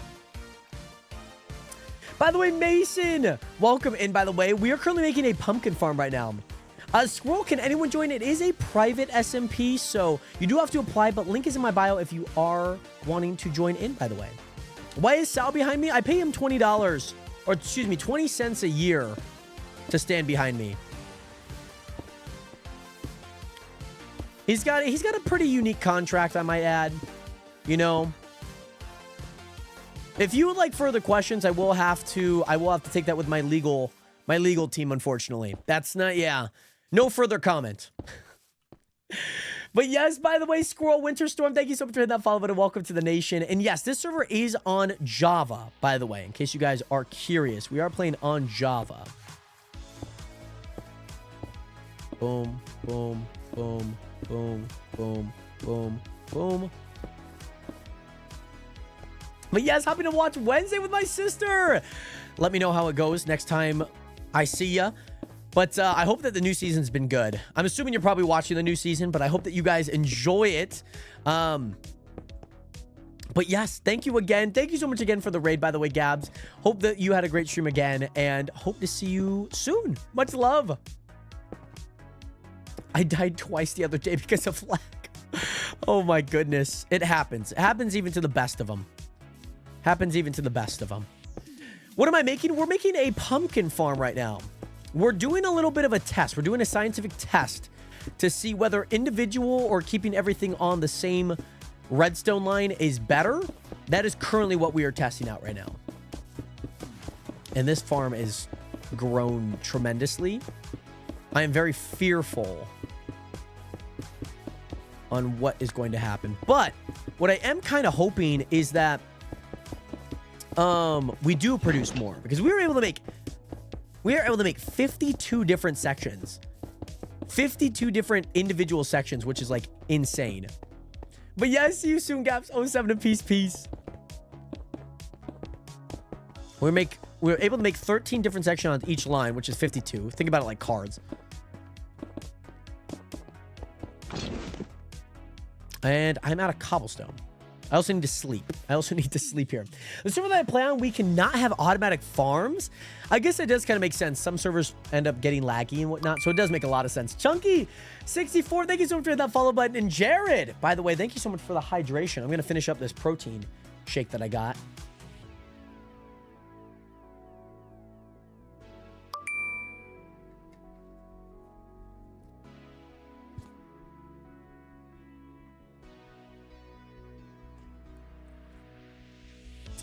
By the way, Mason, welcome in. By the way, we are currently making a pumpkin farm right now. Squirrel, can anyone join? It is a private SMP, so you do have to apply, but link is in my bio if you are wanting to join in, by the way. Why is Sal behind me? I pay him $20, or excuse me, 20 cents a year to stand behind me. He's got a pretty unique contract, I might add. You know, if you would like further questions, I will have to take that with my legal team, unfortunately. That's not, yeah. No further comment. But yes, by the way, Squirrel Winterstorm, thank you so much for hitting that follow button. Welcome to the nation. And yes, this server is on Java, by the way, in case you guys are curious. We are playing on Java. Boom, boom, boom, boom, boom, boom, boom. But yes, happy to watch Wednesday with my sister. Let me know how it goes next time I see ya. But I hope that the new season's been good. I'm assuming you're probably watching the new season, but I hope that you guys enjoy it. But yes, thank you again. Thank you so much again for the raid, by the way, Gabs. Hope that you had a great stream again, and hope to see you soon. Much love. I died twice the other day because of lag. Oh my goodness. It happens. It happens even to the best of them. Happens even to the best of them. What am I making? We're making a pumpkin farm right now. We're doing a little bit of a test. We're doing a scientific test to see whether individual or keeping everything on the same redstone line is better. That is currently what we are testing out right now. And this farm is grown tremendously. I am very fearful on what is going to happen. But what I am kind of hoping is that we do produce more because we are able to make 52 different sections. 52 different individual sections, which is like insane. But yes, see you soon, Gaps. 07 to peace. We're able to make 13 different sections on each line, which is 52. Think about it like cards. And I'm out of cobblestone. I also need to sleep. Here. The server that I play on, we cannot have automatic farms. I guess it does kind of make sense. Some servers end up getting laggy and whatnot, so it does make a lot of sense. Chunky64, thank you so much for that follow button. And Jared, by the way, thank you so much for the hydration. I'm going to finish up this protein shake that I got.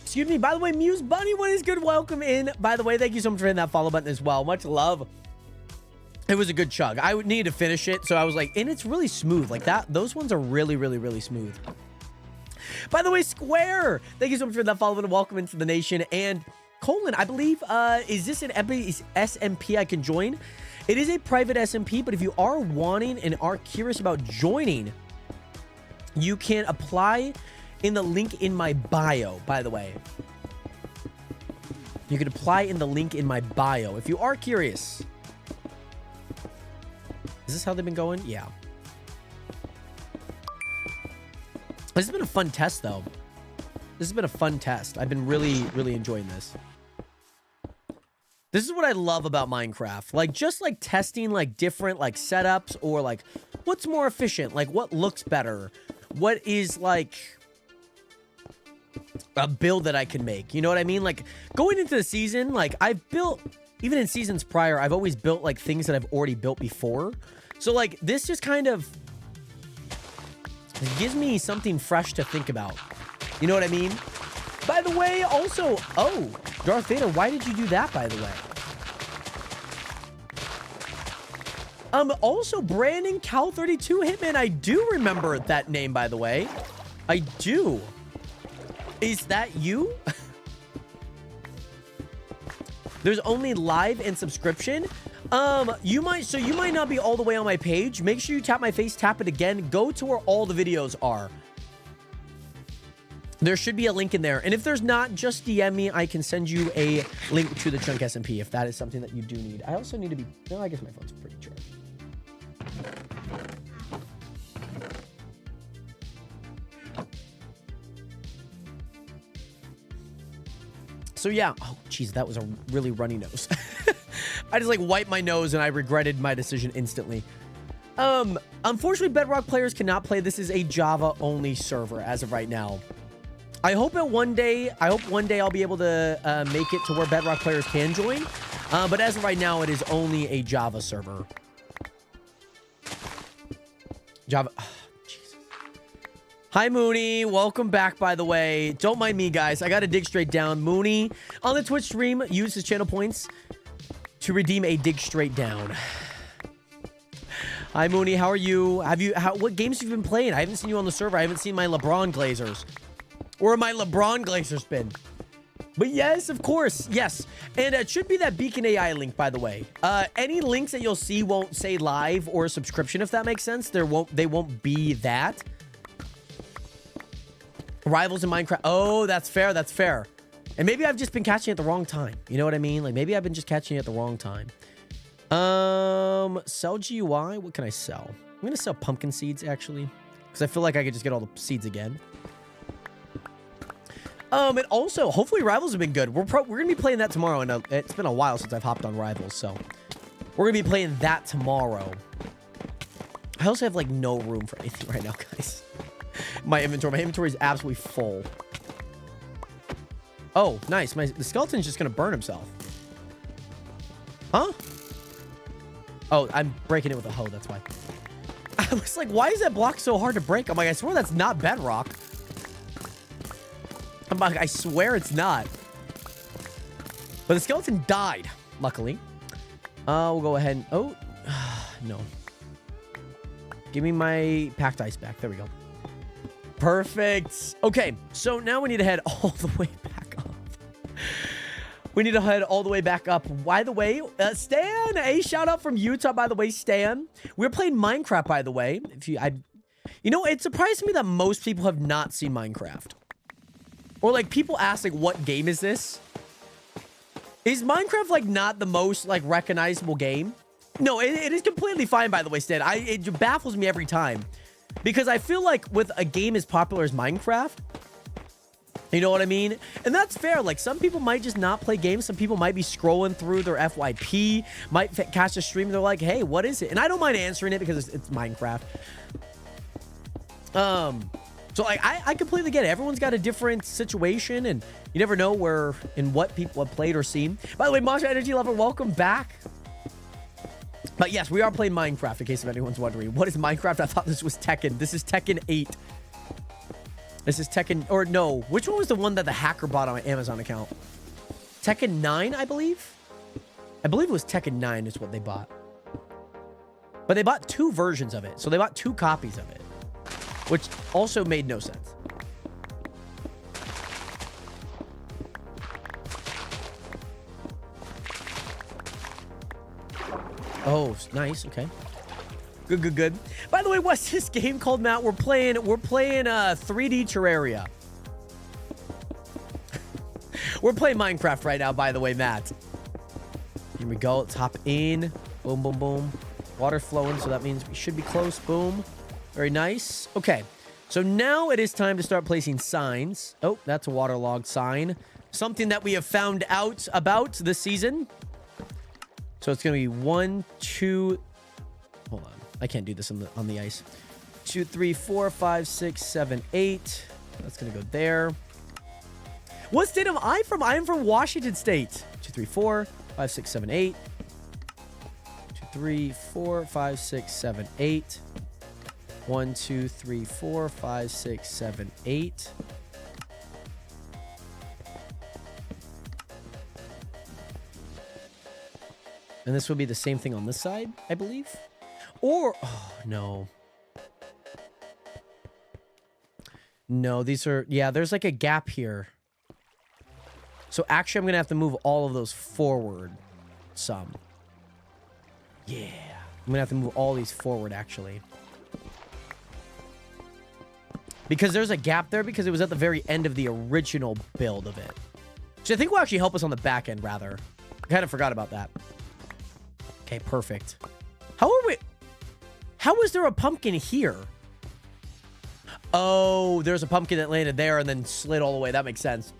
Excuse me. By the way, Muse Bunny, what is good? Welcome in. By the way, thank you so much for hitting that follow button as well. Much love. It was a good chug. I would need to finish it, so I was like, and it's really smooth. Like that. Those ones are really, really, really smooth. By the way, Square, thank you so much for that follow button. Welcome into the nation. And Colin, I believe, is this an SMP I can join? It is a private SMP, but if you are wanting and are curious about joining, you can apply in the link in my bio, by the way. You can apply in the link in my bio if you are curious. Is this how they've been going? Yeah. This has been a fun test, though. This has been a fun test. I've been really, really enjoying this. This is what I love about Minecraft. Like, just like testing like different like setups or like what's more efficient, like what looks better, what is like a build that I can make. You know what I mean? Like going into the season, like I've built, even in seasons prior, I've always built like things that I've already built before. So like this just kind of gives me something fresh to think about. You know what I mean? By the way, also, oh, Darth Vader, why did you do that, by the way? Also, Brandon Cal32 Hitman, I do remember that name, by the way. I do. Is that you? There's only live and subscription. You might not be all the way on my page. Make sure you tap my face, tap it again. Go to where all the videos are. There should be a link in there. And if there's not, just DM me. I can send you a link to the Chunk SMP if that is something that you do need. I also need to be... No, I guess my phone's pretty charged. So yeah. Oh, geez, that was a really runny nose. I just like wiped my nose and I regretted my decision instantly. Unfortunately, Bedrock players cannot play. This is a Java-only server as of right now. I hope one day I'll be able to make it to where Bedrock players can join. But as of right now, it is only a Java server. Java. Oh, Jesus. Hi, Mooney. Welcome back, by the way. Don't mind me, guys. I got to dig straight down. Mooney on the Twitch stream used his channel points to redeem a dig straight down. Hi, Mooney. How are you? What games have you been playing? I haven't seen you on the server. I haven't seen my LeBron Glazers. Or my LeBron Glazers been. But yes, of course. Yes. And it should be that Beacon AI link, by the way. Any links that you'll see won't say live or subscription, if that makes sense. They won't be that. Rivals in Minecraft. Oh, that's fair. That's fair. And maybe I've just been catching it at the wrong time. You know what I mean? Like maybe I've been just catching it at the wrong time. Sell GUI. What can I sell? I'm going to sell pumpkin seeds, actually. Because I feel like I could just get all the seeds again. And also, hopefully Rivals have been good. We're going to be playing that tomorrow. And it's been a while since I've hopped on Rivals, so we're going to be playing that tomorrow. I also have, like, no room for anything right now, guys. My inventory is absolutely full. Oh, nice. The skeleton's just going to burn himself. Huh? Oh, I'm breaking it with a hoe. That's why. I was like, why is that block so hard to break? I'm like, I swear that's not bedrock. I'm like, I swear it's not. But the skeleton died, luckily. We'll go ahead and... Oh, no. Give me my packed ice back. There we go. Perfect. Okay, so now we need to head all the way back up. We need to head all the way back up. By the way, Stan, a shout out from Utah, by the way, Stan. We're playing Minecraft, by the way. You know, it surprised me that most people have not seen Minecraft. Or, like, people ask, like, what game is this? Is Minecraft, like, not the most, like, recognizable game? No, it is completely fine, by the way, Stan. It baffles me every time. Because I feel like with a game as popular as Minecraft, you know what I mean? And that's fair. Like, some people might just not play games. Some people might be scrolling through their FYP, might catch a stream, and they're like, hey, what is it? And I don't mind answering it because it's Minecraft. So, like, I completely get it. Everyone's got a different situation, and you never know where and what people have played or seen. By the way, Monster Energy Lover, welcome back. But yes, we are playing Minecraft, in case if anyone's wondering. What is Minecraft? I thought this was Tekken. This is Tekken 8. This is Tekken, or no, which one was the one that the hacker bought on my Amazon account? Tekken 9, I believe? I believe it was Tekken 9 is what they bought. But they bought 2 versions of it. So they bought 2 copies of it, which also made no sense. Oh, nice. Okay. Good, good, good. By the way, what's this game called, Matt? We're playing 3D Terraria. We're playing Minecraft right now, by the way, Matt. Here we go. Let's hop in. Boom, boom, boom. Water flowing, so that means we should be close. Boom. Very nice. Okay. So now it is time to start placing signs. Oh, that's a waterlogged sign. Something that we have found out about this season. So it's going to be 1, 2... Hold on. I can't do this on the ice. 2, 3, 4, 5, 6, 7, 8. That's going to go there. What state am I from? I am from Washington State. 2, 3, 4, 5, 6, 7, 8. 2, 3, 4, 5, 6, 7, 8. 1, 2, 3, 4, 5, 6, 7, 8. And this would be the same thing on this side, I believe. Or, oh, no. No, these are, yeah, there's like a gap here. So actually, I'm going to have to move all of those forward some. Yeah. I'm going to have to move all these forward, actually. Because there's a gap there because it was at the very end of the original build of it. Which I think will actually help us on the back end, rather. I kind of forgot about that. Okay, perfect. How is there a pumpkin here? Oh, there's a pumpkin that landed there and then slid all the way. That makes sense.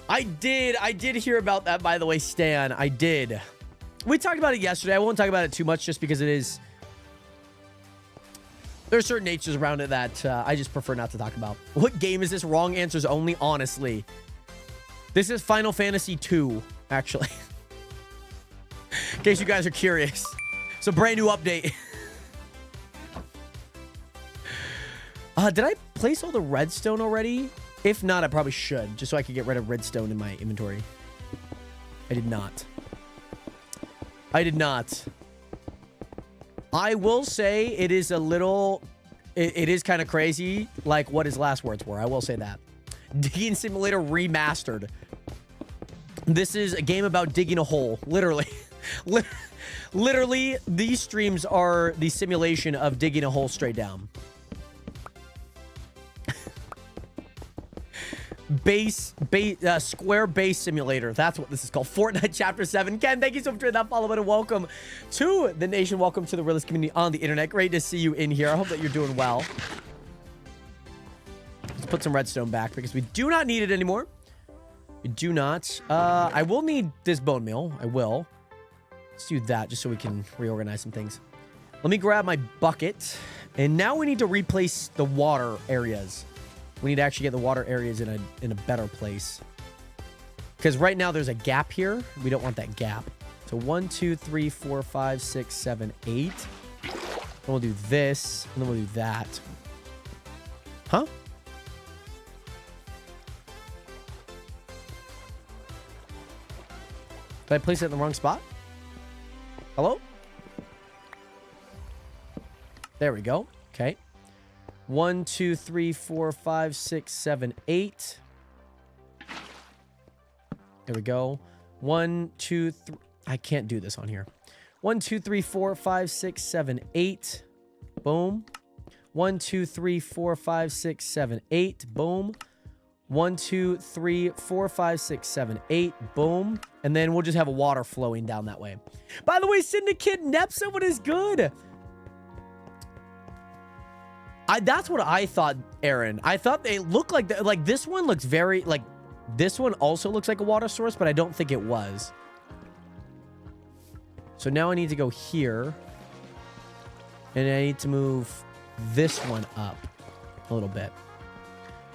I did hear about that, by the way, Stan. I did. We talked about it yesterday. I won't talk about it too much just because it is... There's certain natures around it that I just prefer not to talk about. What game is this? Wrong answers only, honestly. This is Final Fantasy 2, actually. In case you guys are curious. It's a brand new update. Did I place all the redstone already? If not, I probably should, just so I could get rid of redstone in my inventory. I did not. I did not. I will say it is a little... It is kind of crazy, like what his last words were. I will say that. Digging Simulator Remastered. This is a game about digging a hole, literally. Literally, these streams are the simulation of digging a hole straight down. Square base simulator. That's what this is called. Fortnite Chapter 7. Ken, thank you so much for that follow button. Welcome to the nation. Welcome to the realist community on the internet. Great to see you in here. I hope that you're doing well. Let's put some redstone back because we do not need it anymore. We do not. I will need this bone meal. I will. Let's do that just so we can reorganize some things. Let me grab my bucket. And now we need to replace the water areas. We need to actually get the water areas in a better place. Because right now there's a gap here. We don't want that gap. So 1, 2, 3, 4, 5, 6, 7, 8. Then we'll do this. And then we'll do that. Huh? Did I place it in the wrong spot? Hello? There we go. Okay. 1, 2, 3, 4, 5, 6, 7, 8. There we go. 1, 2, 3. I can't do this on here. 1, 2, 3, 4, 5, 6, 7, 8. Boom. 1, 2, 3, 4, 5, 6, 7, 8. Boom. 1, 2, 3, 4, 5, 6, 7, 8. Boom. And then we'll just have a water flowing down that way. By the way, Syndicate Nepsa, what is good? That's what I thought, Aaron. I thought they looked like this one looks very like this one also looks like a water source, but I don't think it was. So now I need to go here. And I need to move this one up a little bit.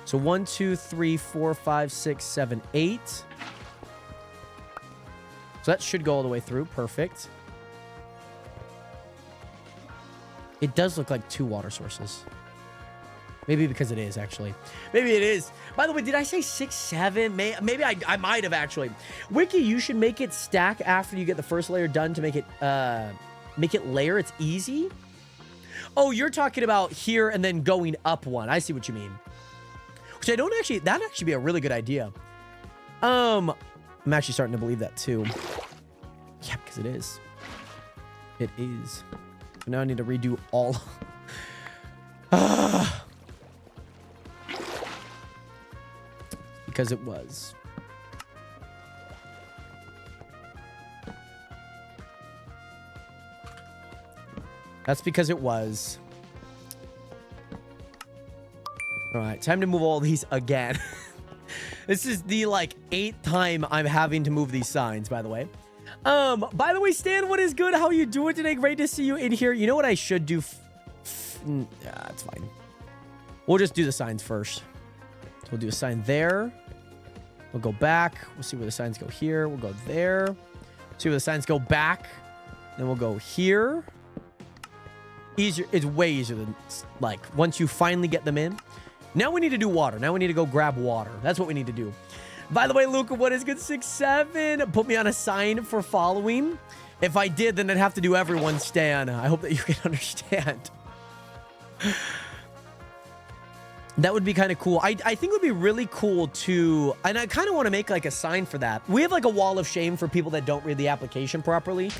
So 1, 2, 3, 4, 5, 6, 7, 8. So that should go all the way through. Perfect. It does look like 2 water sources. Maybe because it is, actually. Maybe it is. By the way, did I say 6, 7? Maybe I might have, actually. Wiki, you should make it stack after you get the first layer done to make it layer. It's easy. Oh, you're talking about here and then going up one. I see what you mean. Which I don't actually... That'd actually be a really good idea. I'm actually starting to believe that, too. Yeah, because it is. It is. So now I need to redo all... Because it was. That's because it was. All right, time to move all these again. This is the like 8th time I'm having to move these signs, by the way. By the way, Stan, what is good? How are you doing today? Great to see you in here. You know what I should do? Yeah, it's fine. We'll just do the signs first. So we'll do a sign there. We'll go back. We'll see where the signs go here. We'll go there. See where the signs go back. Then we'll go here. Easier. It's way easier than like once you finally get them in. Now we need to do water. Now we need to go grab water. That's what we need to do. By the way, Luca, what is good? 6, 7. Put me on a sign for following. If I did, then I'd have to do everyone, Stan. I hope that you can understand. That would be kind of cool. I think it would be really cool to... And I kind of want to make like a sign for that. We have like a wall of shame for people that don't read the application properly.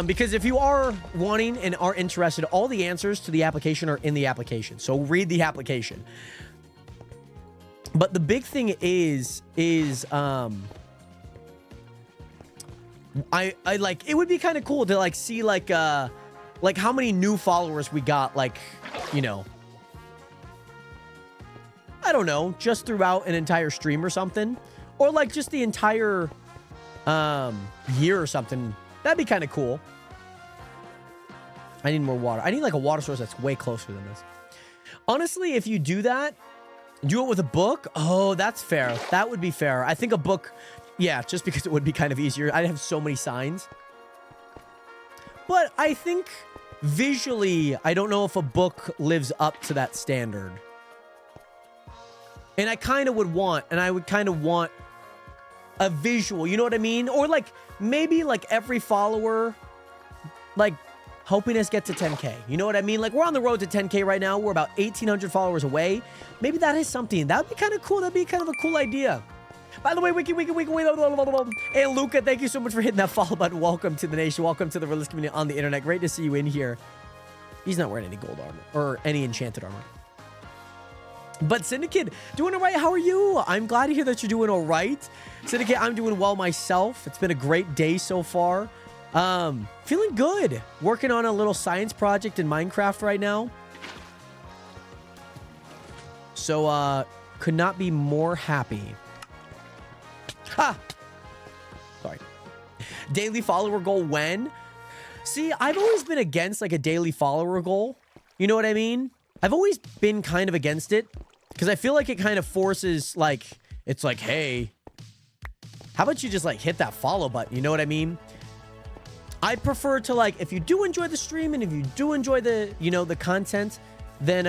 Because if you are wanting and are interested, all the answers to the application are in the application. So read the application. But the big thing is I like... It would be kind of cool to like see like how many new followers we got, like, you know... I don't know, just throughout an entire stream or something. Or like just the entire year or something. That'd be kind of cool. I need more water. I need like a water source that's way closer than this. Honestly, if you do that, do it with a book. Oh, that's fair. That would be fair. I think a book, yeah, just because it would be kind of easier. I'd have so many signs. But I think visually, I don't know if a book lives up to that standard. And I kind of would want, and I would kind of want a visual, you know what I mean? Or like, maybe like every follower, like helping us get to 10K. You know what I mean? Like we're on the road to 10K right now. We're about 1,800 followers away. Maybe that is something. That would be kind of cool. That'd be kind of a cool idea. By the way, Wiki. Hey, Luca, thank you so much for hitting that follow button. Welcome to the nation. Welcome to the realist community on the internet. Great to see you in here. He's not wearing any gold armor or any enchanted armor. But Syndicate, doing all right. How are you? I'm glad to hear that you're doing all right. Syndicate, I'm doing well myself. It's been a great day so far. Feeling good. Working on a little science project in Minecraft right now. So, could not be more happy. Ha! Sorry. Daily follower goal when? See, I've always been against like a daily follower goal. You know what I mean? I've always been kind of against it. Because I feel like it kind of forces, like, it's like, hey, how about you just, like, hit that follow button? You know what I mean? I prefer to, like, if you do enjoy the stream and if you do enjoy the, you know, the content, then,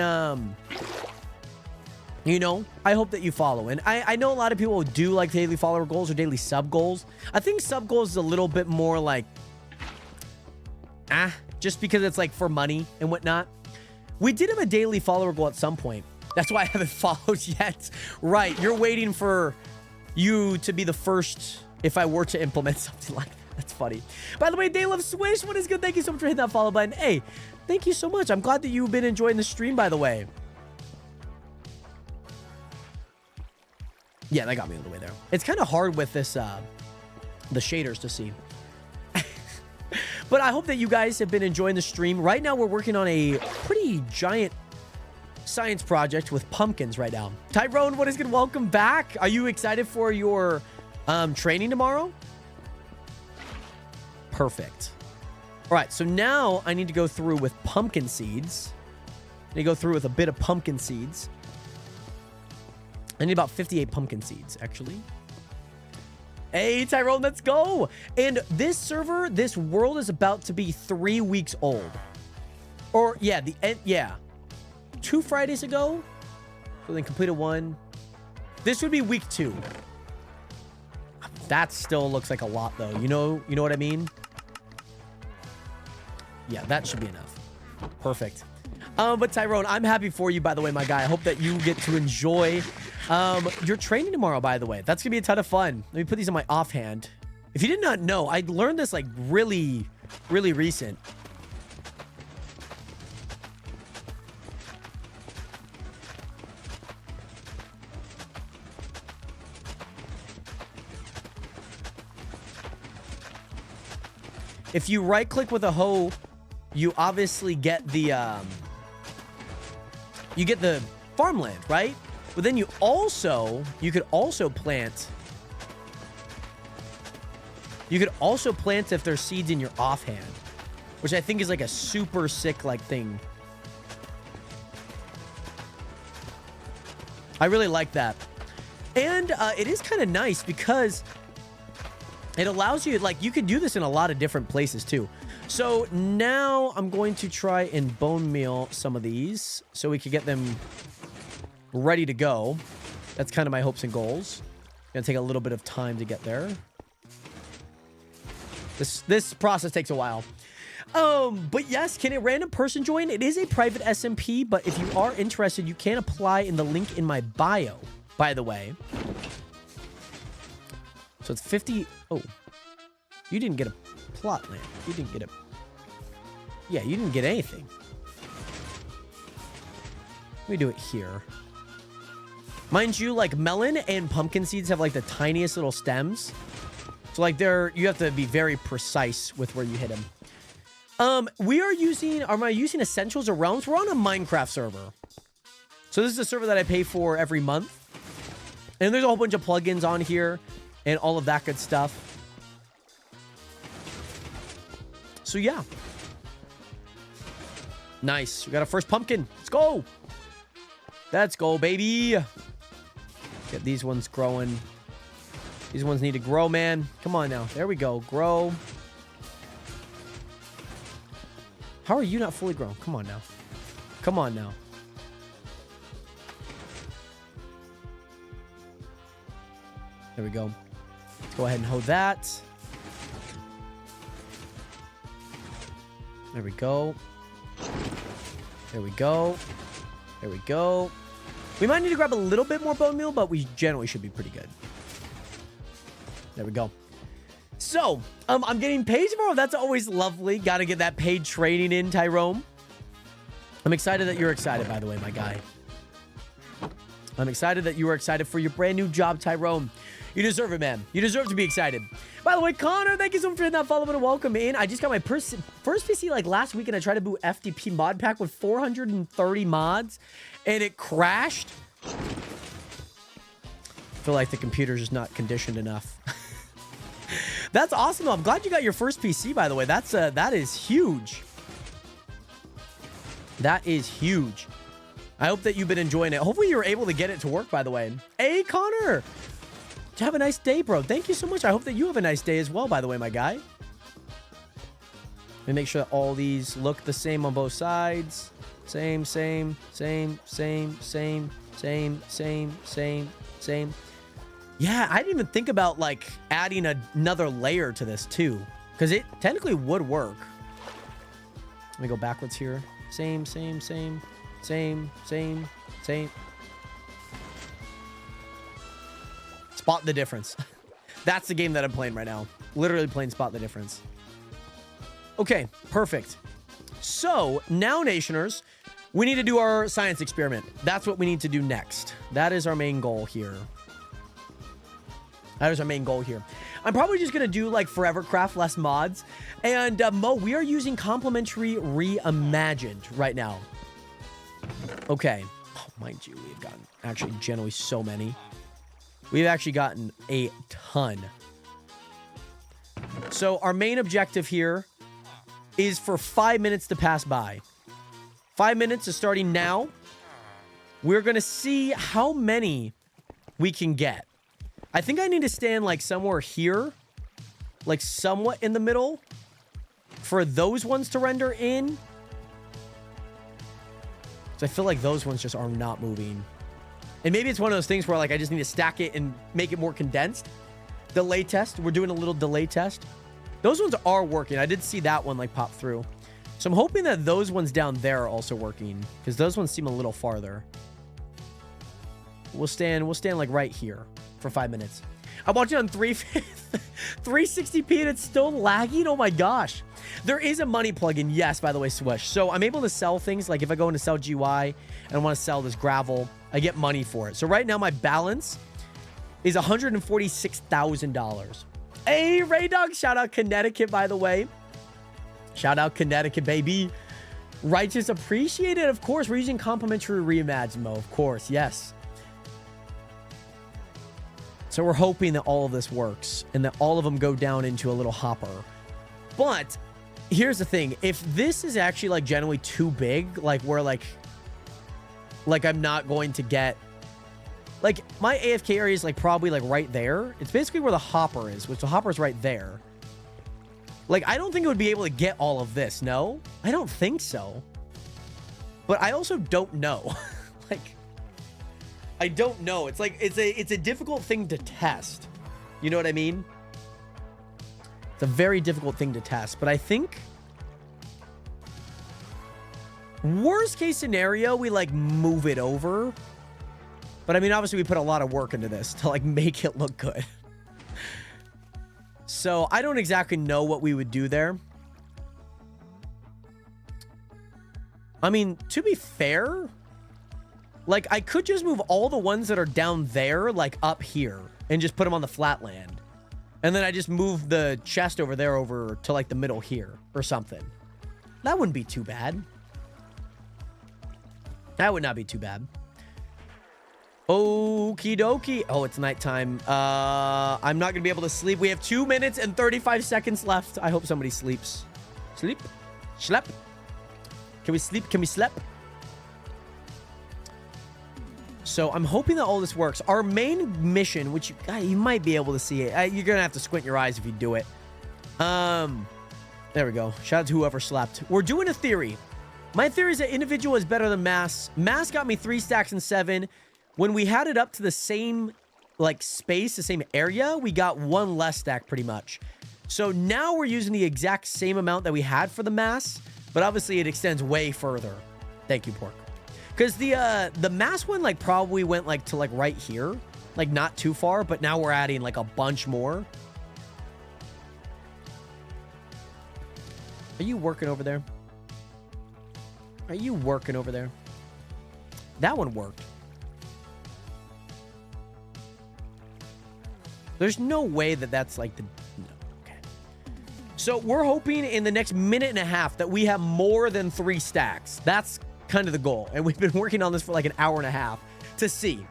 you know, I hope that you follow. And I know a lot of people do, like, daily follower goals or daily sub goals. I think sub goals is a little bit more, like, just because it's, like, for money and whatnot. We did have a daily follower goal at some point. That's why I haven't followed yet. Right. You're waiting for you to be the first if I were to implement something like that. That's funny. By the way, Day Love Swish, what is good? Thank you so much for hitting that follow button. Hey, thank you so much. I'm glad that you've been enjoying the stream, by the way. Yeah, that got me all the way there. It's kind of hard with this, the shaders to see. But I hope that you guys have been enjoying the stream. Right now, we're working on a pretty giant science project with pumpkins right now. Tyrone, what is good? Welcome back. Are you excited for your training tomorrow? Perfect. All right, so now I need to go through with pumpkin seeds. I need to go through with a bit of pumpkin seeds. I need about 58 pumpkin seeds, actually. Hey, Tyrone, let's go. And this server, this world is about to be 3 weeks old. Or, yeah, yeah. 2 Fridays ago. So then completed 1. This would be week 2. That still looks like a lot, though. You know what I mean? Yeah, that should be enough. Perfect. But Tyrone, I'm happy for you, by the way, my guy. I hope that you get to enjoy your training tomorrow, by the way. That's going to be a ton of fun. Let me put these in my offhand. If you did not know, I learned this like really, really recent. If you right click with a hoe, you obviously get the farmland, right? But then you could also plant if there's seeds in your offhand, which I think is like a super sick like thing. I really like that. And it is kind of nice because it allows you, like, you could do this in a lot of different places too. So now I'm going to try and bone meal some of these so we can get them ready to go. That's kind of my hopes and goals. Gonna take a little bit of time to get there. This process takes a while. But yes, can a random person join? It is a private SMP, but if you are interested, you can apply in the link in my bio, by the way. So it's 50. Oh, you didn't get a plot land. You didn't get a. Yeah, you didn't get anything. Let me do it here. Mind you, like melon and pumpkin seeds have like the tiniest little stems. So like you have to be very precise with where you hit them. Am I using Essentials or Realms? We're on a Minecraft server. So this is a server that I pay for every month. And there's a whole bunch of plugins on here and all of that good stuff. So yeah. Nice. We got our first pumpkin. Let's go. Let's go, baby. Get these ones growing. These ones need to grow, man. Come on now. There we go. Grow. How are you not fully grown? Come on now. Come on now. There we go. Let's go ahead and hoe that. There we go. There we go. There we go. We might need to grab a little bit more bone meal, but we generally should be pretty good. There we go. So, I'm getting paid tomorrow. That's always lovely. Got to get that paid training in, Tyrone. I'm excited that you're excited, by the way, my guy. I'm excited that you are excited for your brand new job, Tyrone. You deserve it, man. You deserve to be excited. By the way, Connor, thank you so much for hitting that follow button. Welcome in. I just got my first PC like last week, and I tried to boot FTP mod pack with 430 mods, and it crashed. I feel like the computer's just not conditioned enough. That's awesome, though. I'm glad you got your first PC, by the way. That is huge. That is huge. I hope that you've been enjoying it. Hopefully you were able to get it to work, by the way. Hey, Connor. Have a nice day, bro. Thank you so much. I hope that you have a nice day as well, by the way, my guy. Let me make sure that all these look the same on both sides. Same. Yeah, I didn't even think about, like, adding another layer to this, too. Because it technically would work. Let me go backwards here. Same. Spot the difference. That's the game that I'm playing right now. Literally playing Spot the Difference. Okay, perfect. So, now, Nationers, we need to do our science experiment. That's what we need to do next. That is our main goal here. That is our main goal here. I'm probably just going to do, like, Forever Craft, less mods. And, Mo, we are using Complimentary Reimagined right now. Okay. Oh, mind you, we've gotten, actually, generally so many. We've actually gotten a ton. So our main objective here is for 5 minutes to pass by. 5 minutes is starting now. We're going to see how many we can get. I think I need to stand like somewhere here, like somewhat in the middle for those ones to render in. So I feel like those ones just are not moving. And maybe it's one of those things where, like, I just need to stack it and make it more condensed. Delay test. We're doing a little delay test. Those ones are working. I did see that one, like, pop through. So I'm hoping that those ones down there are also working, because those ones seem a little farther. We'll stand, like, right here for 5 minutes. I'm watching on 360p and it's still lagging. Oh, my gosh. There is a money plugin. Yes, by the way, Swish. So I'm able to sell things. Like, if I go into sell GY and I want to sell this gravel, I get money for it. So right now my balance is $146,000. Hey, Ray Dog, shout out Connecticut, by the way. Shout out Connecticut, baby. Righteous, appreciate it. Of course, we're using complimentary reimagine mode. Of course, yes. So we're hoping that all of this works and that all of them go down into a little hopper. But here's the thing. If this is actually, like, generally too big, like, where, like I'm not going to get, like, my AFK area is, like, probably, like, right there. It's basically where the hopper is, which the hopper is right there. Like, I don't think it would be able to get all of this. No, I don't think so. But I also don't know. Like, I don't know. It's like, it's a difficult thing to test. You know what I mean? It's a very difficult thing to test, but I think worst case scenario, we, like, move it over. But I mean, obviously we put a lot of work into this to, like, make it look good. So I don't exactly know what we would do there. I mean, to be fair, like, I could just move all the ones that are down there, like, up here and just put them on the flatland. And then I just move the chest over there over to, like, the middle here or something. That wouldn't be too bad. That would not be too bad. Okie dokie. Oh, it's nighttime. I'm not gonna be able to sleep. We have 2 minutes and 35 seconds left. I hope somebody sleeps. Sleep? Schlep? Can we sleep? Can we sleep? So I'm hoping that all this works. Our main mission, which you might be able to see it. You're gonna have to squint your eyes if you do it. There we go. Shout out to whoever slept. We're doing a theory. My theory is that individual is better than mass. Mass got me 3 stacks and 7. When we had it up to the same, like, space, the same area, we got 1 less stack pretty much. So now we're using the exact same amount that we had for the mass, but obviously it extends way further. Thank you, Pork. Because the mass one, like, probably went, like, to, like, right here. Like, not too far, but now we're adding, like, a bunch more. Are you working over there? Are you working over there? That one worked. There's no way that that's like the... No. Okay. So we're hoping in the next minute and a half that we have more than 3 stacks. That's kind of the goal. And we've been working on this for like an hour and a half to see.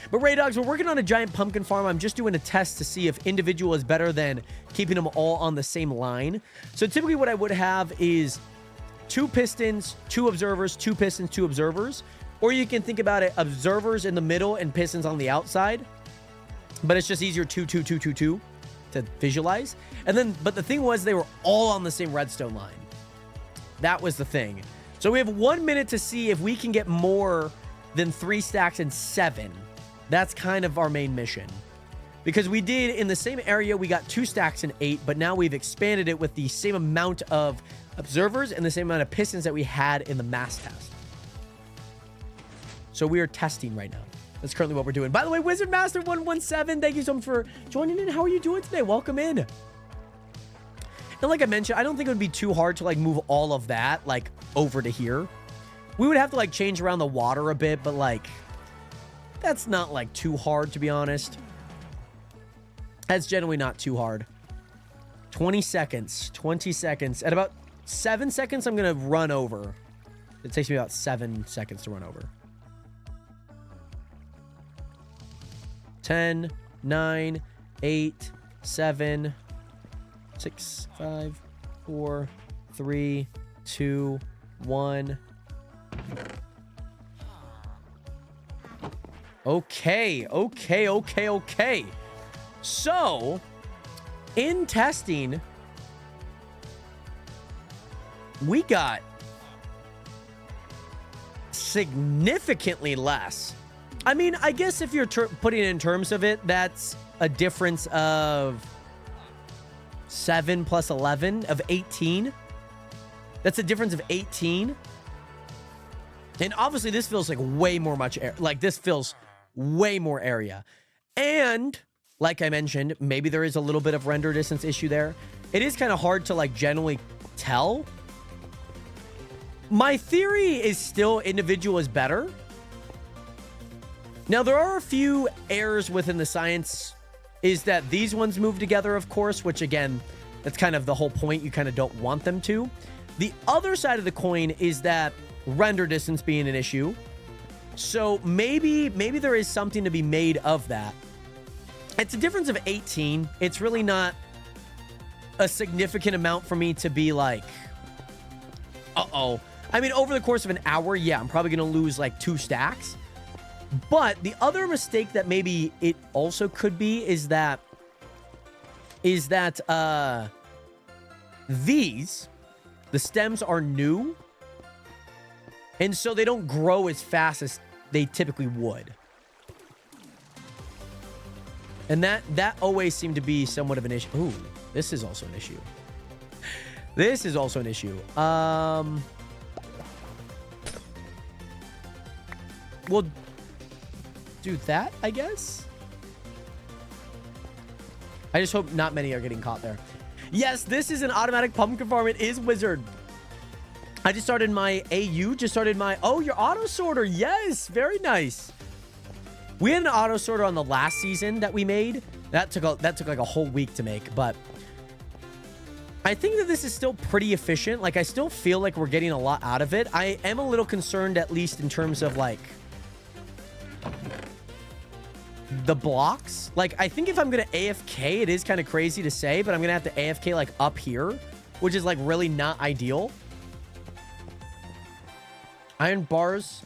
But Ray Dogs, we're working on a giant pumpkin farm. I'm just doing a test to see if individual is better than keeping them all on the same line. So typically what I would have is 2 pistons, 2 observers, 2 pistons, 2 observers. Or you can think about it, observers in the middle and pistons on the outside. But it's just easier 2, 2, 2, 2, 2 to visualize. And then, but the thing was they were all on the same redstone line. That was the thing. So we have 1 minute to see if we can get more than 3 stacks and 7. That's kind of our main mission. Because we did, in the same area, we got 2 stacks and 8, but now we've expanded it with the same amount of observers and the same amount of pistons that we had in the mass test. So we are testing right now. That's currently what we're doing. By the way, Wizard Master 117, thank you so much for joining in. How are you doing today? Welcome in. And like I mentioned, I don't think it would be too hard to like move all of that like over to here. We would have to like change around the water a bit, but like that's not like too hard, to be honest. That's generally not too hard. 20 seconds. 20 seconds. At about 7 seconds, I'm going to run over. It takes me about 7 seconds to run over. 10, 9, 8, 7, 6, 5, 4, 3, 2, 1. Okay. So, in testing, we got significantly less. I mean, I guess if you're putting it in terms of it, that's a difference of 7 plus 11 of 18. That's a difference of 18. And obviously this feels like way more much air. Like this feels way more area. And like I mentioned, maybe there is a little bit of render distance issue there. It is kind of hard to like generally tell. My theory is still individual is better. Now, there are a few errors within the science, is that these ones move together, of course, which again, that's kind of the whole point. You kind of don't want them to. The other side of the coin is that render distance being an issue. So maybe there is something to be made of that. It's a difference of 18. It's really not a significant amount for me to be like, uh-oh. I mean, over the course of an hour, yeah, I'm probably going to lose like 2 stacks. But the other mistake that maybe it also could be is that the stems are new. And so they don't grow as fast as they typically would. And that always seemed to be somewhat of an issue. Ooh, this is also an issue. This is also an issue. We'll do that, I guess. I just hope not many are getting caught there. Yes, this is an automatic pumpkin farm. It is Wizard. I just started my AU. Just started my... Oh, your auto sorter. Yes, very nice. We had an auto sorter on the last season that we made. That took like a whole week to make, but I think that this is still pretty efficient. Like, I still feel like we're getting a lot out of it. I am a little concerned, at least in terms of like the blocks. Like, I think if I'm gonna AFK, it is kind of crazy to say, but I'm gonna have to AFK like up here, which is like really not ideal. Iron bars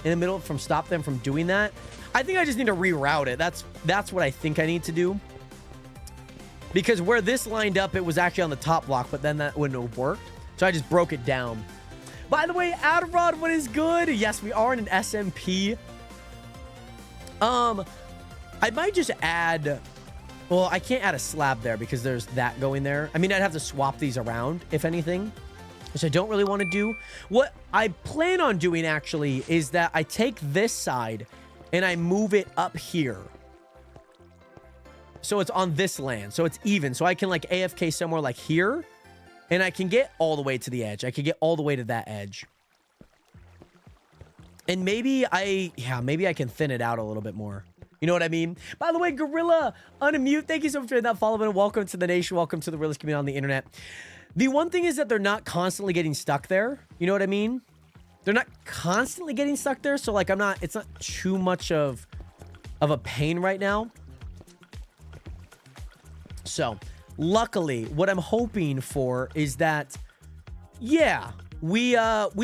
in the middle stop them from doing that. I think I just need to reroute it. That's what I think I need to do. Because where this lined up, it was actually on the top block, but then that wouldn't have worked. So I just broke it down. By the way, Adrod, what is good? Yes, we are in an SMP. I might just add... Well, I can't add a slab there because there's that going there. I mean, I'd have to swap these around, if anything, which I don't really want to do. What I plan on doing, actually, is that I take this side and I move it up here. So it's on this land. So it's even. So I can, like, AFK somewhere like here. And I can get all the way to the edge. I can get all the way to that edge. And maybe I can thin it out a little bit more. You know what I mean? By the way, Gorilla, unmute. Thank you so much for that follow, and welcome to the nation. Welcome to the realest community on the internet. The one thing is that they're not constantly getting stuck there. You know what I mean? They're not constantly getting stuck there. So, like, it's not too much of a pain right now. So, luckily, what I'm hoping for is that, yeah, we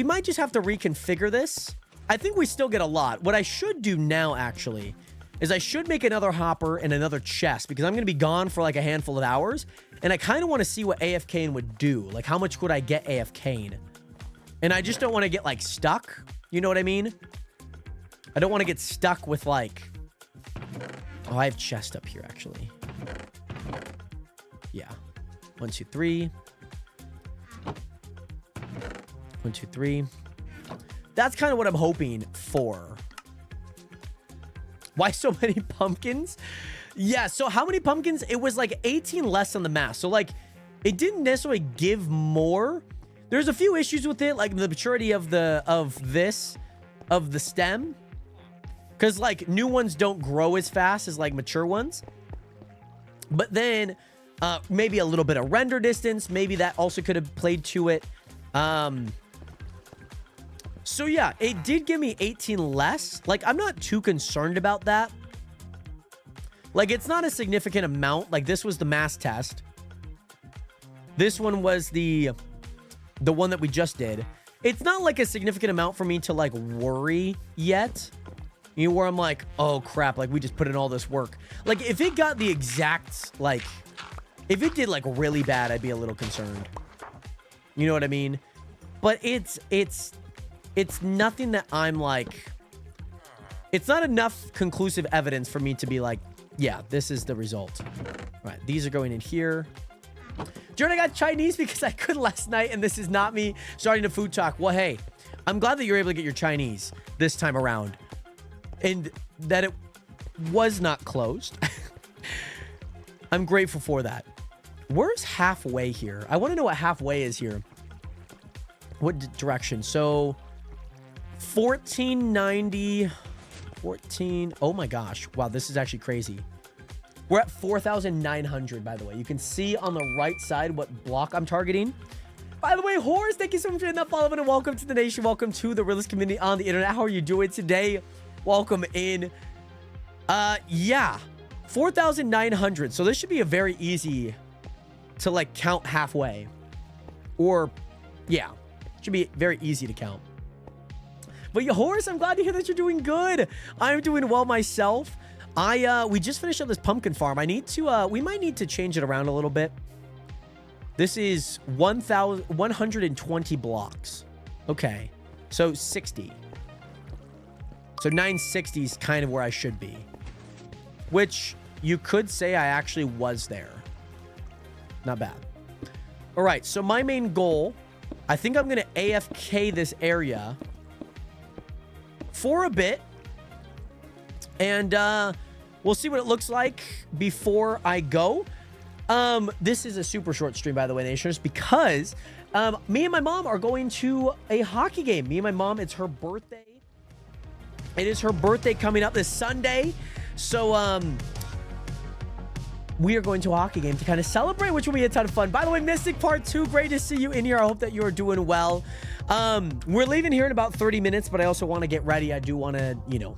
might just have to reconfigure this. I think we still get a lot. What I should do now, actually, is I should make another hopper and another chest because I'm going to be gone for like a handful of hours. And I kind of want to see what AFKing would do. Like, how much could I get AFKing? And I just don't want to get, like, stuck. You know what I mean? I don't want to get stuck with, like... Oh, I have chest up here, actually. Yeah. 1, 2, 3. 1, 2, 3. That's kind of what I'm hoping for. Why so many pumpkins? Yeah, so how many pumpkins? It was like 18 less on the mass. So like it didn't necessarily give more. There's a few issues with it, like the maturity of the stem. Because like new ones don't grow as fast as like mature ones. But then maybe a little bit of render distance. Maybe that also could have played to it. So yeah, it did give me 18 less. Like, I'm not too concerned about that. Like, it's not a significant amount. Like, this was the mass test. This one was the one that we just did. It's not like a significant amount for me to like worry yet. You know, where I'm like, oh crap, like we just put in all this work. Like, if it got the exact, like, if it did like really bad, I'd be a little concerned. You know what I mean? But it's nothing that I'm like, it's not enough conclusive evidence for me to be like, yeah, this is the result. All right, these are going in here. Jordan, I got Chinese because I could last night, and this is not me starting to food talk. Well, hey, I'm glad that you're able to get your Chinese this time around, and that it was not closed. I'm grateful for that. Where's halfway here? I want to know what halfway is here. What direction? So 1490, 14. Oh my gosh. Wow, this is actually crazy. We're at 4,900, by the way. You can see on the right side what block I'm targeting. By the way, Horse, thank you so much for hitting that follow button, and welcome to the nation. Welcome to the realest community on the internet. How are you doing today? Welcome in. Yeah, 4,900. So this should be a very easy to like count halfway. Or, yeah, should be very easy to count. But yeah, Horse, I'm glad to hear that you're doing good. I'm doing well myself. We just finished up this pumpkin farm. I need to, we might need to change it around a little bit. This is 120 blocks. Okay. So 60. So 960 is kind of where I should be. Which you could say I actually was there. Not bad. All right. So my main goal, I think I'm going to AFK this area for a bit. And we'll see what it looks like before I go. This is a super short stream, by the way, Nationers, because me and my mom are going to a hockey game. Me and my mom, it's her birthday. It is her birthday coming up this Sunday. So we are going to a hockey game to kind of celebrate, which will be a ton of fun. By the way, Mystic Part 2, great to see you in here. I hope that you are doing well. We're leaving here in about 30 minutes, but I also want to get ready. I do want to, you know,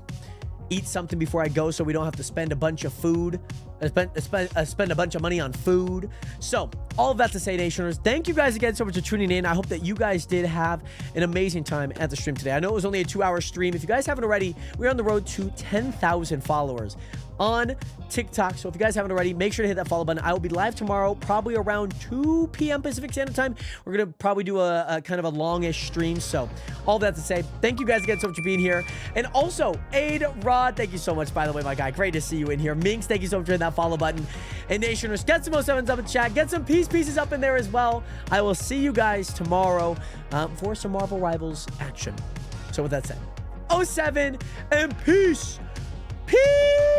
eat something before I go so we don't have to spend a bunch of food. Spend a bunch of money on food. So all of that to say, Nationers, thank you guys again so much for tuning in. I hope that you guys did have an amazing time at the stream today. I know it was only a 2-hour stream. If you guys haven't already, we're on the road to 10,000 followers on TikTok. So if you guys haven't already, make sure to hit that follow button. I will be live tomorrow, probably around 2 p.m. Pacific Standard Time. We're going to probably do a kind of a longish stream. So all that to say, thank you guys again so much for being here. And also, Aid Rod, thank you so much, by the way, my guy. Great to see you in here. Minx, thank you so much for hitting that follow button. And Nationers, get some 07s up in chat. Get some pieces up in there as well. I will see you guys tomorrow for some Marvel Rivals action. So with that said, 07 and peace. Peace.